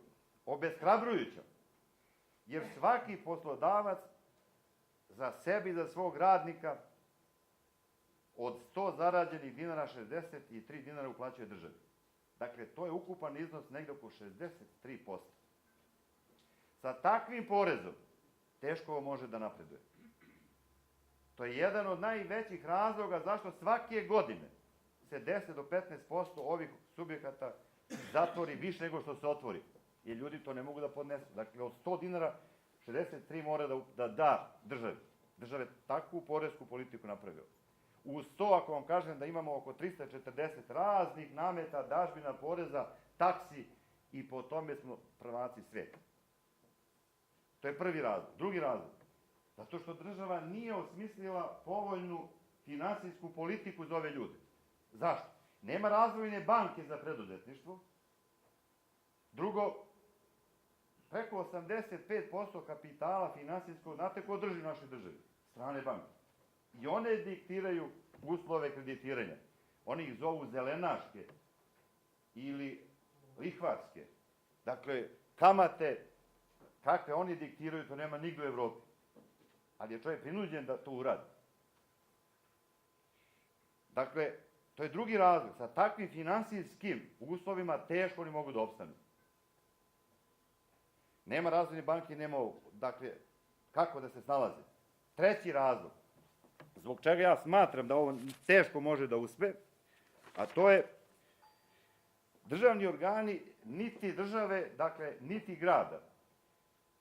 obeshrabrujuća. Jer svaki poslodavac za sebe i za svog radnika od 100 zarađenih dinara 63 dinara uplaćuje državi. Dakle, to je ukupan iznos negde oko 63%. Sa takvim porezom teško može da napreduje. To je jedan od najvećih razloga zašto svake godine se 10 do 15% ovih subjekata zatvori više nego što se otvori. Jer ljudi to ne mogu da podnesu. Dakle, od 100 dinara 63 mora da da državi. Država je takvu poresku politiku napravila. Uz to, ako vam kažem da imamo oko 340 raznih nameta, dažbina, poreza, taksi i po tome smo prvaci sveta. To je prvi razlog. Drugi razlog. Zato što država nije osmislila povoljnu finansijsku politiku za ove ljude. Zašto? Nema razvojne banke za preduzetništvo. Drugo, preko 85% kapitala finansijskog, znate ko drži u našoj državi? Strane banke. I one diktiraju uslove kreditiranja. Oni ih zovu zelenaške ili lihvarske. Dakle, kamate, kakve oni diktiraju, to nema nigde u Evropi. Ali je čovjek prinuđen da to uradi. Dakle, to je drugi razlog. Sa takvim finansijskim uslovima teško oni mogu da opstanu. Nema razvojne banke, nema ovo. Dakle, kako da se snalaze? Treći razlog, zbog čega ja smatram da ovo teško može da uspe, a to je državni organi niti države, dakle, niti grada,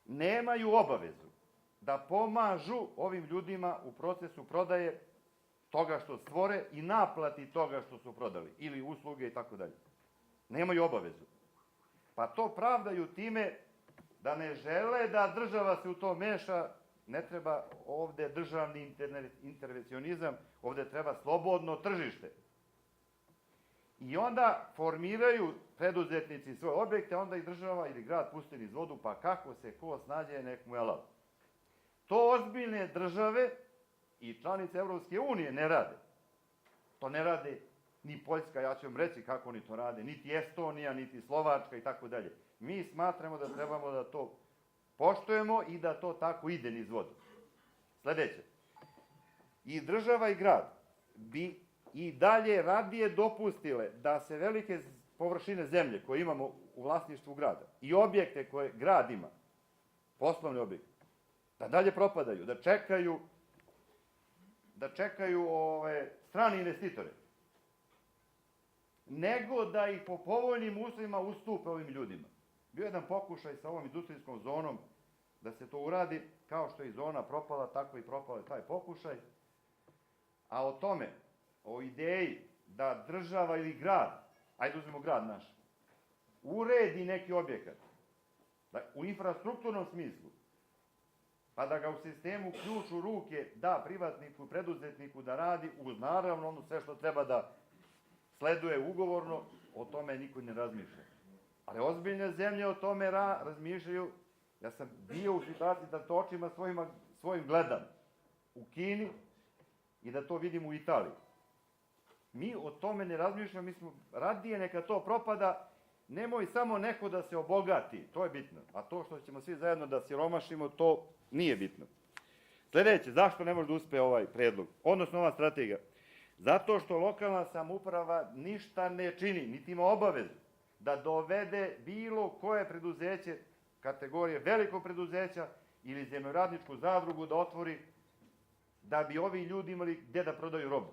nemaju obavezu da pomažu ovim ljudima u procesu prodaje toga što stvore i naplati toga što su prodali, ili usluge i tako dalje. Nemaju obavezu. Pa to pravdaju time da ne žele da država se u to meša, ne treba ovde državni intervencionizam, ovde treba slobodno tržište. I onda formiraju preduzetnici svoje objekte, onda i država ili grad pusti niz vodu, pa kako se ko snađe, nek mu je lav. To ozbiljne države i članice Evropske unije ne rade. To ne rade ni Poljska, ja ću vam reći kako oni to rade, niti Estonija, niti Slovačka i tako dalje. Mi smatramo da trebamo da to poštujemo i da to tako ide niz vodu. Sledeće. I država i grad bi i dalje radije dopustile da se velike površine zemlje koje imamo u vlasništvu grada i objekte koje grad ima, poslovne objekte, da dalje propadaju, da čekaju strani investitore, nego da ih po povoljnim uslovima ustupe ovim ljudima. Bio je jedan pokušaj sa ovom industrijskom zonom da se to uradi, kao što je i zona propala, tako i propala taj pokušaj. A o o ideji da država ili grad, ajde uzmemo grad naš, uredi neki objekat, u infrastrukturnom smislu, pa da ga u sistemu ključ u ruke da privatniku, preduzetniku da radi, uz naravno ono sve što treba da sleduje ugovorno, o tome niko ne razmišlja. Ali ozbiljne zemlje o tome razmišljaju. Ja sam bio u situaciji da to očima svojim gledam u Kini i da to vidim u Italiji. Mi o tome ne razmišljamo, mi smo radije neka to propada, nemoj samo neko da se obogati, to je bitno. A to što ćemo svi zajedno da siromašimo, to nije bitno. Sljedeće, zašto ne može da uspe ovaj predlog, odnosno ova strategija? Zato što lokalna samouprava ništa ne čini, niti ima obavezu da dovede bilo koje preduzeće, kategorije velikog preduzeća ili zemljoradničku zadrugu da otvori, da bi ovi ljudi imali gde da prodaju robu.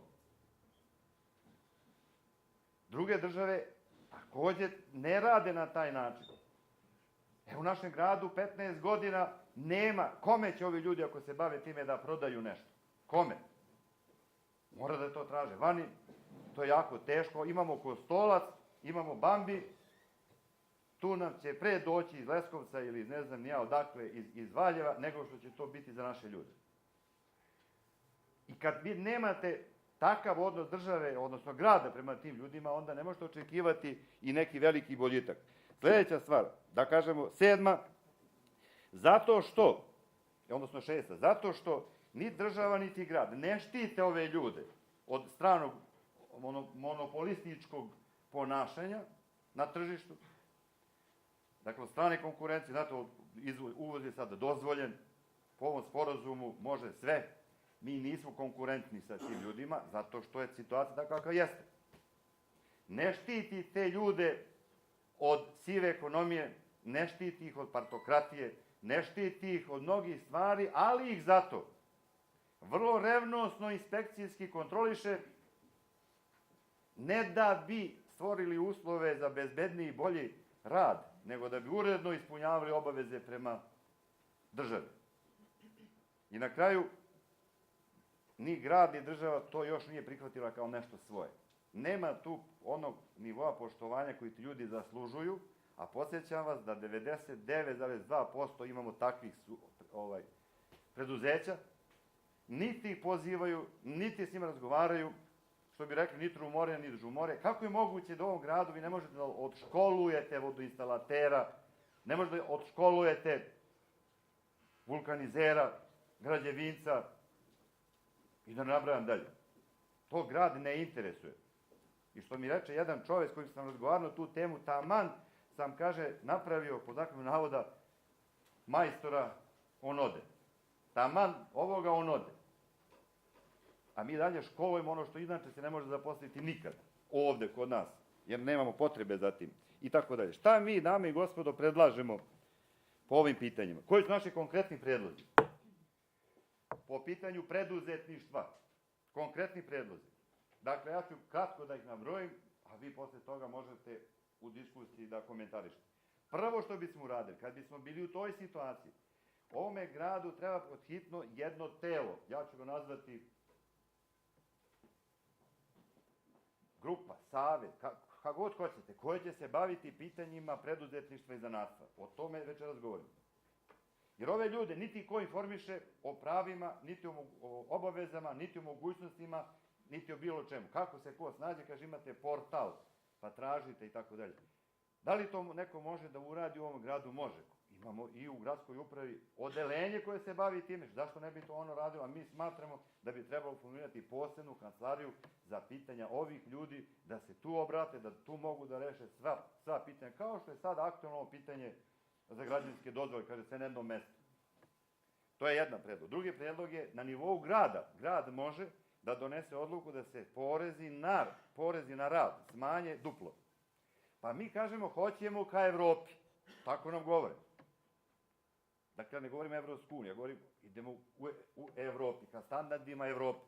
Druge države takođe ne rade na taj način. U našem gradu 15 godina nema. Kome će ovi ljudi ako se bave time da prodaju nešto? Kome? Mora da to traže. Vani to je jako teško. Imamo Kostolac, imamo Bambi, tu nam će pre doći iz Leskovca ili ne znam nija odakle, iz Valjeva, nego što će to biti za naše ljude. I kad vi nemate takav odnos države, odnosno grada prema tim ljudima, onda ne možete očekivati i neki veliki boljitak. Sljedeća stvar, da kažemo 7. Zato što, odnosno 6. Zato što ni država, niti grad ne štite ove ljude od stranog monopolističkog ponašanja na tržištu. Dakle, od strane konkurencije, znate, uvoz je sada dozvoljen, po ovom sporazumu može sve. Mi nismo konkurentni sa tim ljudima, zato što je situacija takva kakva jeste. Ne štiti te ljude od sive ekonomije, ne štiti ih od partokratije, ne štiti ih od mnogih stvari, ali ih zato vrlo revnosno inspekcijski kontroliše, ne da bi stvorili uslove za bezbedniji i bolji rad, nego da bi uredno ispunjavali obaveze prema državi. I na kraju, ni grad ni država to još nije prihvatila kao nešto svoje. Nema tu onog nivoa poštovanja koji ti ljudi zaslužuju, a podsjećam vas da 99,2% imamo takvih preduzeća, niti ih pozivaju, niti s njima razgovaraju, što bi rekli, ni trumore, ni žumore. Kako je moguće da u ovom gradu vi ne možete da odškolujete vodoinstalatera, ne možete da odškolujete vulkanizera, građevinca i da nabrajam dalje. To grad ne interesuje. I što mi reče jedan čovek s kojim sam razgovarao tu temu, taman sam, kaže, napravio, po znakom navoda, majstora, on ode. Taman ovoga on ode. A mi dalje školujemo ono što inače se ne može zaposliti nikad ovde kod nas, jer nemamo potrebe za tim. I tako dalje. Šta mi, dame i gospodo, predlažemo po ovim pitanjima? Koji su naši konkretni predlozi? Po pitanju preduzetništva. Konkretni predlozi. Dakle, ja ću kratko da ih nabrojim, a vi posle toga možete u diskusiji da komentarišete. Prvo što bismo uradili, kad bismo bili u toj situaciji, ovome gradu treba podhitno jedno telo, ja ću ga nazvati grupa, savet, kako god hoćete, koje će se baviti pitanjima preduzetništva i zanatstva. O tome večeras govorimo. Jer ove ljude niti ko informiše o pravima, niti o obavezama, niti o mogućnostima, niti o bilo čemu. Kako se ko snađe, kaže imate portal, pa tražite i tako dalje. Da li to neko može da uradi u ovom gradu? Može. Imamo i u gradskoj upravi odelenje koje se bavi time. Zašto ne bi to ono radilo? A mi smatramo da bi trebalo formirati posebnu kancelariju za pitanja ovih ljudi, da se tu obrate, da tu mogu da reše sva pitanja. Kao što je sada aktualno ovo pitanje za građanske dozvole, kaže se na jednom mestu. To je jedan predlog. Drugi predlog je na nivou grada. Grad može da donese odluku da se porezi na rad smanje duplo. Pa mi kažemo hoćemo ka Evropi. Tako nam govore. Dakle, ne govorim Evropsku uniju, ja govorim idemo u Evropi, ka standardima Evrope.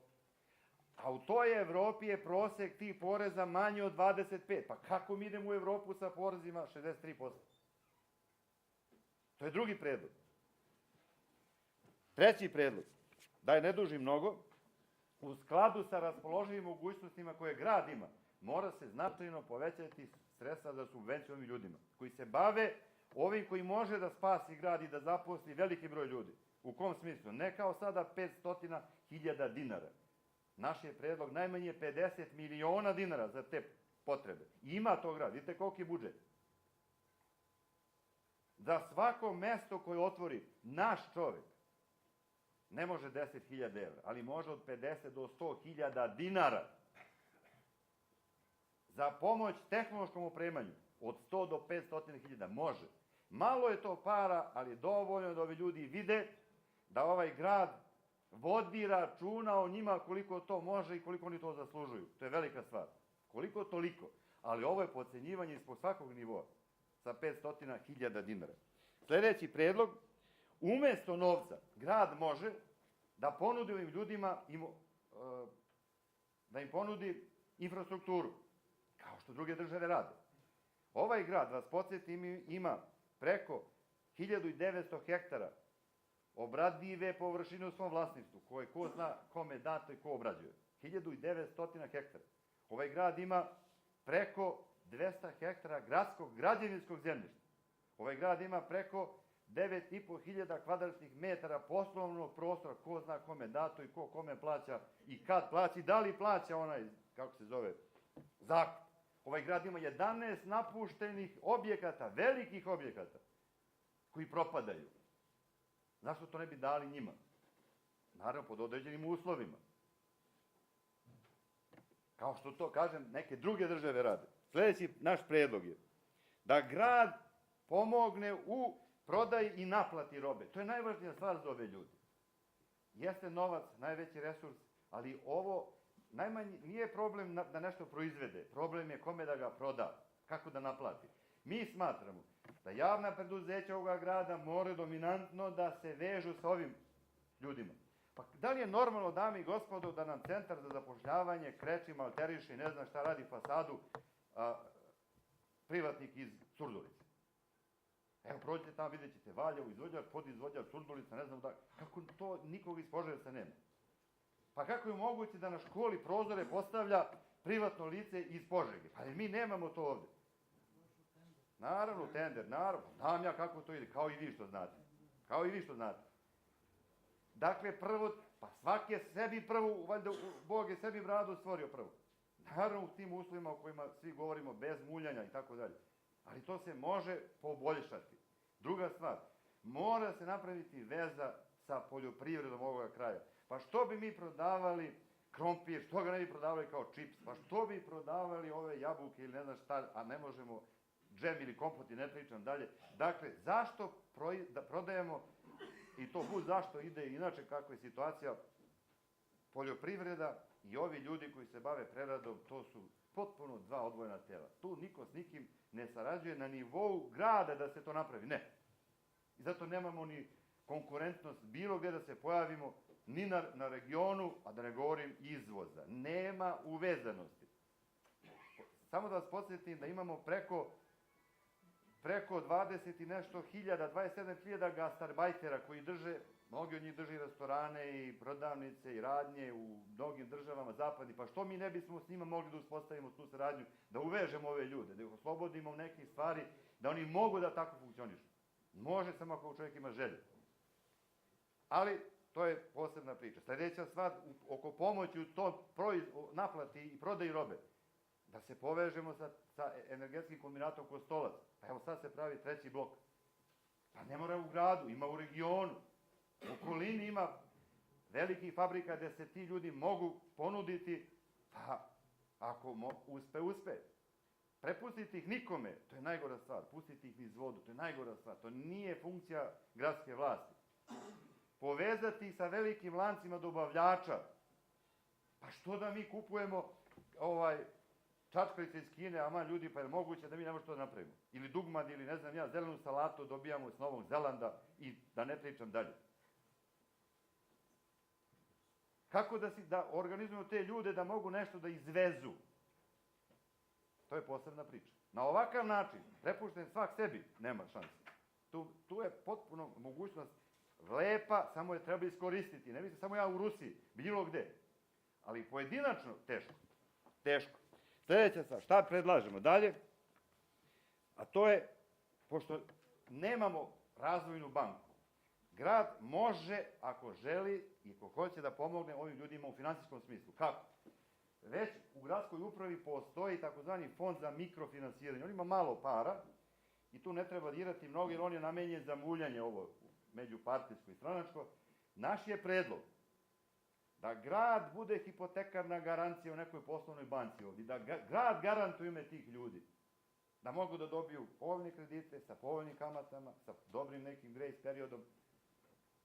A u toj Evropi je prosek tih poreza manji od 25. Pa kako mi idemo u Evropu sa porezima 63%? To je drugi predlog. Treći predlog, da je ne duži mnogo, u skladu sa raspoloživim mogućnostima koje grad ima, mora se značajno povećati sredstva za subvenciju ovim ljudima, koji se bave ovim koji može da spasi grad i da zaposli veliki broj ljudi. U kom smislu? Ne kao sada 500.000 dinara. Naš je predlog najmanje 50 miliona dinara za te potrebe. I ima to grad. Vidite koliki je budžet. Za svako mesto koje otvori naš čovjek, ne može 10.000 evra, ali može od 50 do 100.000 dinara. Za pomoć tehnološkom opremanju od 100 do 500.000 može. Malo je to para, ali dovoljno da ovi ljudi vide da ovaj grad vodi računa o njima koliko to može i koliko oni to zaslužuju. To je velika stvar. Koliko toliko. Ali ovo je podcenjivanje ispod svakog nivoa sa 500.000 dinara. Sljedeći predlog, umesto novca, grad može da ponudi ovim ljudima, da im ponudi infrastrukturu, kao što druge države rade. Ovaj grad, vas podsjetim, ima preko 1900 hektara obradive površine u svom vlasništvu, koje ko zna kome dato i ko obrađuje. 1900 hektara. Ovaj grad ima preko 200 hektara gradskog građevinskog zemljišta. Ovaj grad ima preko 9.500 kvadratnih metara poslovnog prostora, ko zna kome dato i ko kome plaća i kad plaća i da li plaća onaj, kako se zove, zakup. Ovaj grad ima 11 napuštenih objekata, velikih objekata, koji propadaju. Zašto to ne bi dali njima? Naravno, pod određenim uslovima. Kao što to, kažem, neke druge države rade. Sljedeći naš predlog je da grad pomogne u prodaji i naplati robe. To je najvažnija stvar za ove ljudi. Jeste novac, najveći resurs, ali ovo najmanji, nije problem da nešto proizvede. Problem je kome da ga proda, kako da naplati. Mi smatramo da javna preduzeća ovoga grada moraju dominantno da se vežu sa ovim ljudima. Pa da li je normalno, dame i gospodo, da nam centar za zapošljavanje kreči, malteriše i ne zna šta radi fasadu privatnik iz Surdulice? Evo, prođite tamo, vidjet ćete Valjevo, izvođač, podizvođač, Surdulica, ne znam da, kako to nikog iz Požarevca nema. Pa kako je moguće da na školi prozore postavlja privatno lice iz Požege? Pa mi nemamo to ovde. Naravno, tender, naravno. Znam ja kako to ide, kao i vi što znate. Kao i vi što znate. Dakle, prvo, pa svak je sebi prvo, valjda Bog je sebi bradu stvorio prvo. Naravno, u tim uslovima o kojima svi govorimo, bez muljanja i tako dalje. Ali to se može poboljšati. Druga stvar, mora se napraviti veza sa poljoprivredom ovoga kraja. Pa što bi mi prodavali krompir, što ga ne bi prodavali kao čips, pa što bi prodavali ove jabuke ili ne znam šta, a ne možemo džem ili kompot i ne pričam dalje. Dakle, zašto da prodajemo, i to bud zašto ide inače kakva je situacija, poljoprivreda i ovi ljudi koji se bave preradom, to su potpuno dva odvojena tela. Tu niko s nikim ne sarađuje na nivou grada da se to napravi. Ne. I zato nemamo ni konkurentnost bilo gde da se pojavimo, ni na regionu, a da ne govorim izvoza. Nema uvezanosti. Samo da vas podsjetim da imamo preko 20 i nešto hiljada, 27.000 gastarbajtera koji drže, mnogi od njih drže restorane i prodavnice i radnje u mnogim državama zapadni. Pa što mi ne bismo s njima mogli da uspostavimo tu saradnju, da uvežemo ove ljude, da ih oslobodimo nekih stvari, da oni mogu da tako funkcionišu. Može samo ako čovjek ima želje. Ali to je posebna priča. Sljedeća stvar, oko pomoći u to naplati i prodaji robe, da se povežemo sa energetskim kombinatom Kostolac. Pa evo sad se pravi treći blok. Pa ne mora u gradu, ima u regionu. U okolini ima velikih fabrika gde se ti ljudi mogu ponuditi, pa ako uspe. Prepustiti ih nikome, to je najgora stvar. Pustiti ih niz vodu, to je najgora stvar. To nije funkcija gradske vlasti. Povezati ih sa velikim lancima dobavljača. Pa što da mi kupujemo čačkalice iz Kine, aman ljudi, pa je moguće da mi ne možemo to da napravimo. Ili dugmad, ili ne znam ja, zelenu salatu dobijamo iz Novog Zelanda i da ne pričam dalje. Kako da organizujemo te ljude da mogu nešto da izvezu? To je posebna priča. Na ovakav način, prepušten svak sebi, nema šanse. Tu je potpuno mogućnost lepa, samo je treba iskoristiti. Ne mislim samo ja u Rusiji, bilo gde. ali pojedinačno teško. Teško. Sljedeća stvar, šta predlažemo dalje? A to je, pošto nemamo razvojnu banku, grad može, ako želi i ako hoće da pomogne ovim ljudima u finansijskom smislu. Kako? Već u gradskoj upravi postoji takozvani fond za mikrofinansiranje. On ima malo para i tu ne treba dirati mnogo, jer on je namenjen za muljanje ovo međupartijsko i stranačko. Naš je predlog da grad bude hipotekarna garancija u nekoj poslovnoj banci ovdje, da grad garantuje ime tih ljudi, da mogu da dobiju povoljne kredite sa povoljnim kamatama, sa dobrim nekim grace periodom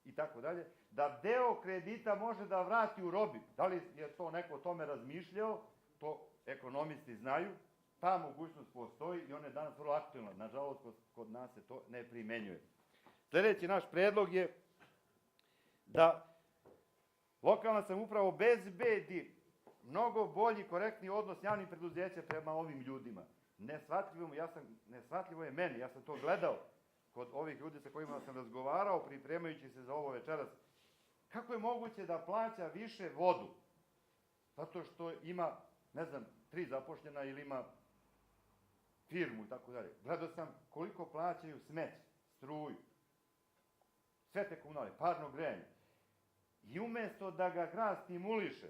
i tako dalje, da deo kredita može da vrati u robi. Da li je to neko o tome razmišljao, to ekonomisti znaju, ta mogućnost postoji i ona je danas vrlo aktualna. Nažalost, kod nas se to ne primenjuje. Sljedeći naš predlog je da lokalna samouprava obezbedi mnogo bolji, korektni odnos javnih preduzeća prema ovim ljudima. Neshvatljivo je meni, ja sam to gledao kod ovih ljudi sa kojima sam razgovarao, pripremajući se za ovo večeras. Kako je moguće da plaća više vodu? Zato što ima, 3 zapošljena ili ima firmu i tako dalje. Gledao sam koliko plaćaju smeće, struju, sve te komunale, parno grejanje. I umesto da ga grad stimuliše,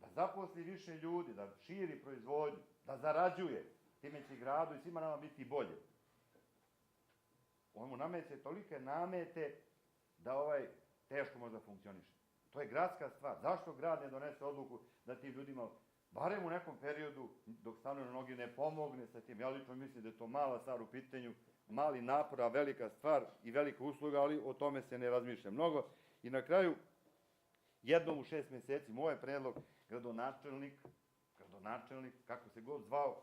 da zaposli više ljudi, da širi proizvodnju, da zarađuje, time će gradu i svima nama biti bolje. On mu nameće tolike namete da teško možda funkcioniše. To je gradska stvar. Zašto grad ne donese odluku da tim ljudima, barem u nekom periodu, dok stanu na nogi, ne pomogne sa tim? Ja lično mislim da je to mala stvar u pitanju, mali napor, a velika stvar i velika usluga, ali o tome se ne razmišlja mnogo. I na kraju, jednom u 6 mjeseci, moj predlog, gradonačelnik, kako se god zvao,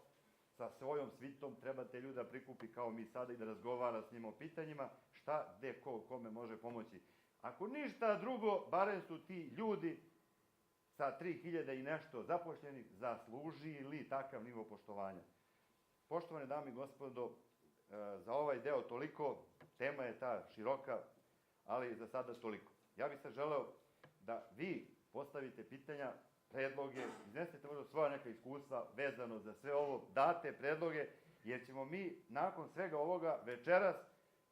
sa svojom svitom treba te ljude da prikupi kao mi sada i da razgovara s njima o pitanjima, šta, gde, ko, kome može pomoći. Ako ništa drugo, barem su ti ljudi sa 3000 i nešto zapošljenih zaslužili takav nivo poštovanja. Poštovane dame i gospodo, za ovaj deo toliko, tema je ta široka, ali za sada toliko. Ja bih sad želeo da vi postavite pitanja, predloge, iznesete možda svoja neka iskustva vezano za sve ovo, date predloge, jer ćemo mi nakon svega ovoga večeras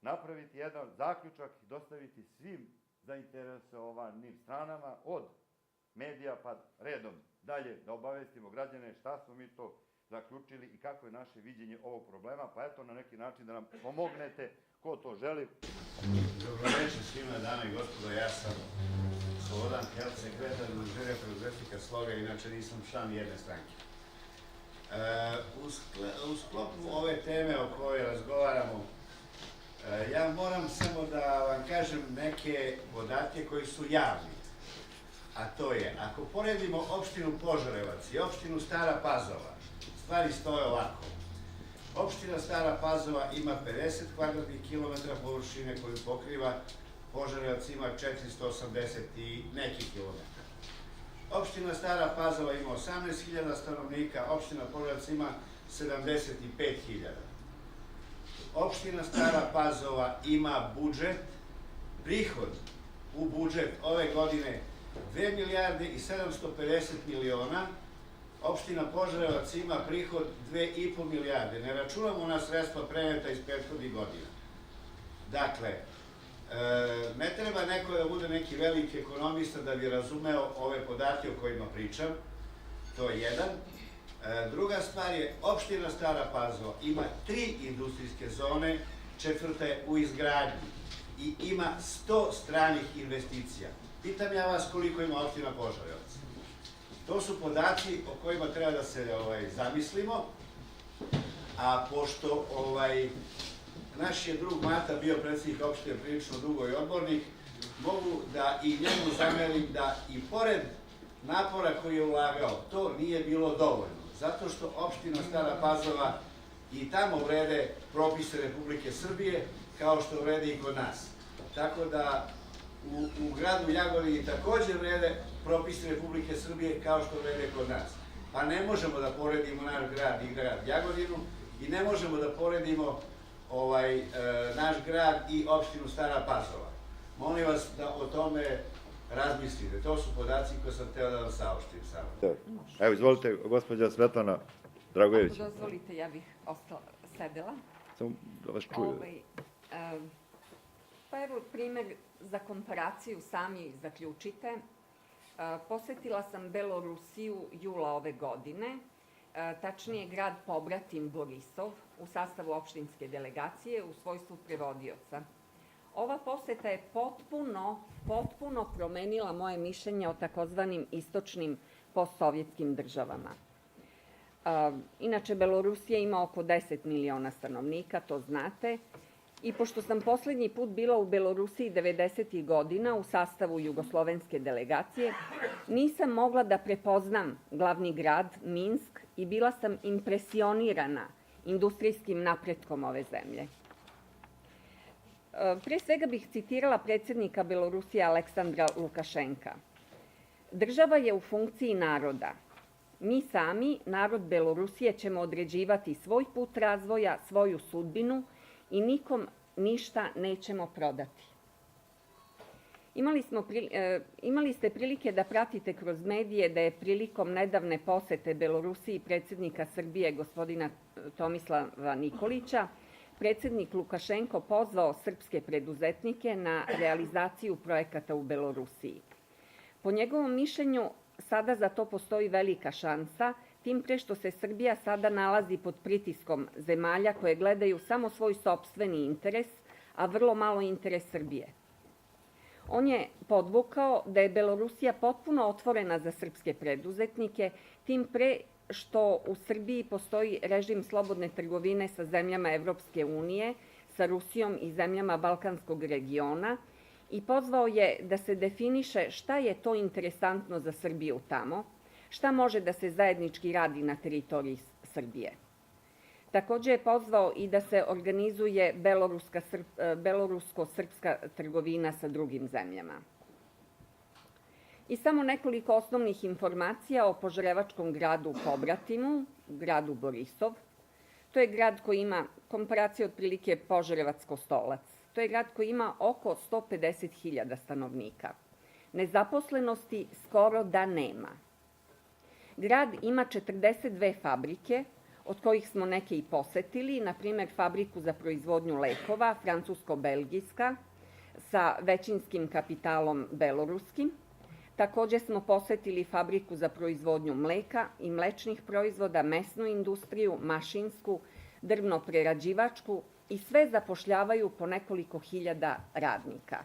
napraviti jedan zaključak i dostaviti svim zainteresovanim stranama, od medija pa redom dalje, da obavestimo građane šta smo mi to zaključili i kako je naše viđenje ovog problema, pa eto na neki način da nam pomognete, ko to želi. Dobro večer svima, dame i gospodo, ja sam Slobodan Kelc, sekretar Udruženja preduzetnika Sloga, inače nisam član jedne stranke. U sklopu ove teme o kojoj razgovaramo, ja moram samo da vam kažem neke podatke koji su javni. A to je, ako poredimo opštinu Požarevac i opštinu Stara Pazova, stvari stoje ovako. Opština Stara Pazova ima 50 kvadratnih kilometara površine koju pokriva, Požarevac ima 480 i neki kilometra. Opština Stara Pazova ima 18.000 stanovnika, opština Požarevac ima 75.000. Opština Stara Pazova ima budžet, prihod u budžet ove godine 2 milijarde i 750 miliona, opština Požarevac ima prihod 2,5 milijarde. Ne računamo na sredstva preneta iz prethodnih godina. Dakle, ne treba neko da bude neki veliki ekonomista da bi razumeo ove podatke o kojima pričam. To je jedan. Druga stvar je, opština Stara Pazova ima 3 industrijske zone, 4. je u izgradnji i ima 100 stranih investicija. Pitam ja vas koliko ima opština Požarevac. To su podaci o kojima treba da se zamislimo, a pošto naš je drug Mata bio predsjednik opštine prilično dugo i odbornik, mogu da i njemu zamerim da i pored napora koji je ulagao, to nije bilo dovoljno, zato što opština Stara Pazova i tamo vrede propise Republike Srbije, kao što vrede i kod nas. Tako da u gradu Jagodini također vrede propisi Republike Srbije kao što vrede kod nas. Pa ne možemo da poredimo naš grad i grad Jagodinu i ne možemo da poredimo naš grad i opštinu Stara Pazova. Molim vas da o tome razmislite. To su podaci koje sam hteo da vam saopštim samo. Evo, izvolite, gospođa Svetlana Dragojević. Ako dozvolite, ja bih sedela. Samo da vas čuju. Pa evo primer za komparaciju, sami zaključite. Posetila sam Belorusiju jula ove godine, tačnije grad pobratim Borisov u sastavu opštinske delegacije u svojstvu prevodioca. Ova poseta je potpuno promenila moje mišljenje o takozvanim istočnim postsovjetskim državama. Inače, Belorusija ima oko 10 miliona stanovnika, to znate, i pošto sam poslednji put bila u Belorusiji 90. godina u sastavu jugoslovenske delegacije, nisam mogla da prepoznam glavni grad, Minsk, i bila sam impresionirana industrijskim napretkom ove zemlje. Pre svega bih citirala predsednika Belorusije Aleksandra Lukašenka. Država je u funkciji naroda. Mi sami, narod Belorusije, ćemo određivati svoj put razvoja, svoju sudbinu i nikom ništa nećemo prodati. Imali ste prilike da pratite kroz medije da je prilikom nedavne posete Belorusiji predsednika Srbije gospodina Tomislava Nikolića predsednik Lukašenko pozvao srpske preduzetnike na realizaciju projekata u Belorusiji. Po njegovom mišljenju, sada za to postoji velika šansa, tim pre što se Srbija sada nalazi pod pritiskom zemalja koje gledaju samo svoj sopstveni interes, a vrlo malo interes Srbije. On je podvukao da je Belorusija potpuno otvorena za srpske preduzetnike, tim pre što u Srbiji postoji režim slobodne trgovine sa zemljama Evropske unije, sa Rusijom i zemljama Balkanskog regiona, i pozvao je da se definiše šta je to interesantno za Srbiju tamo, šta može da se zajednički radi na teritoriji Srbije. Takođe je pozvao i da se organizuje belorusko-srpska trgovina sa drugim zemljama. I samo nekoliko osnovnih informacija o požarevačkom gradu Pobratimu, gradu Borisov. To je grad koji ima, komparacija otprilike Požarevac-Kostolac, to je grad koji ima oko 150.000 stanovnika. Nezaposlenosti skoro da nema. Grad ima 42 fabrike, od kojih smo neke i posetili, na primer fabriku za proizvodnju lekova, francusko-belgijska, sa većinskim kapitalom beloruskim. Takođe smo posetili fabriku za proizvodnju mleka i mlečnih proizvoda, mesnu industriju, mašinsku, drvno-prerađivačku i sve zapošljavaju po nekoliko hiljada radnika.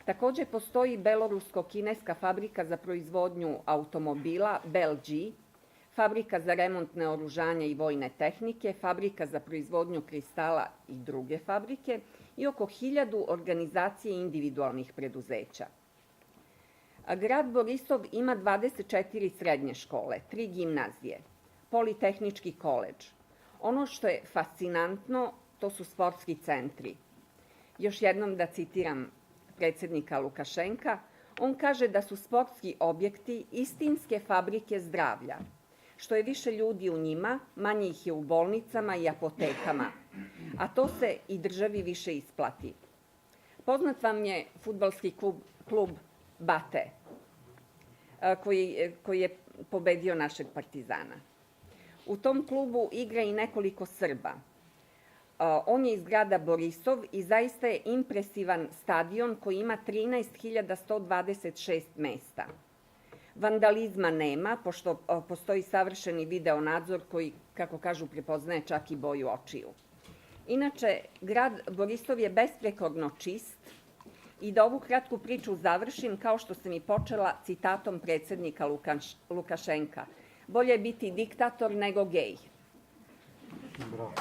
Takođe postoji belorusko-kineska fabrika za proizvodnju automobila Belgi, fabrika za remont naoružanja i vojne tehnike, fabrika za proizvodnju kristala i druge fabrike i oko 1000 organizacije individualnih preduzeća. Grad Borisov ima 24 srednje škole, 3 gimnazije, politehnički koledž. Ono što je fascinantno, to su sportski centri. Još jednom da citiram predsednika Lukašenka, on kaže da su sportski objekti istinske fabrike zdravlja. Što je više ljudi u njima, manje ih je u bolnicama i apotekama, a to se i državi više isplati. Poznat vam je fudbalski klub Bate, koji je pobedio našeg Partizana. U tom klubu igra i nekoliko Srba. On je iz grada Borisov i zaista je impresivan stadion koji ima 13.126 mesta. Vandalizma nema, pošto postoji savršeni video nadzor koji, kako kažu, prepoznaje čak i boju očiju. Inače, grad Borisov je besprekorno čist i da ovu kratku priču završim kao što sam i počela citatom predsednika Lukašenka. Bolje biti diktator nego gej. Bravo.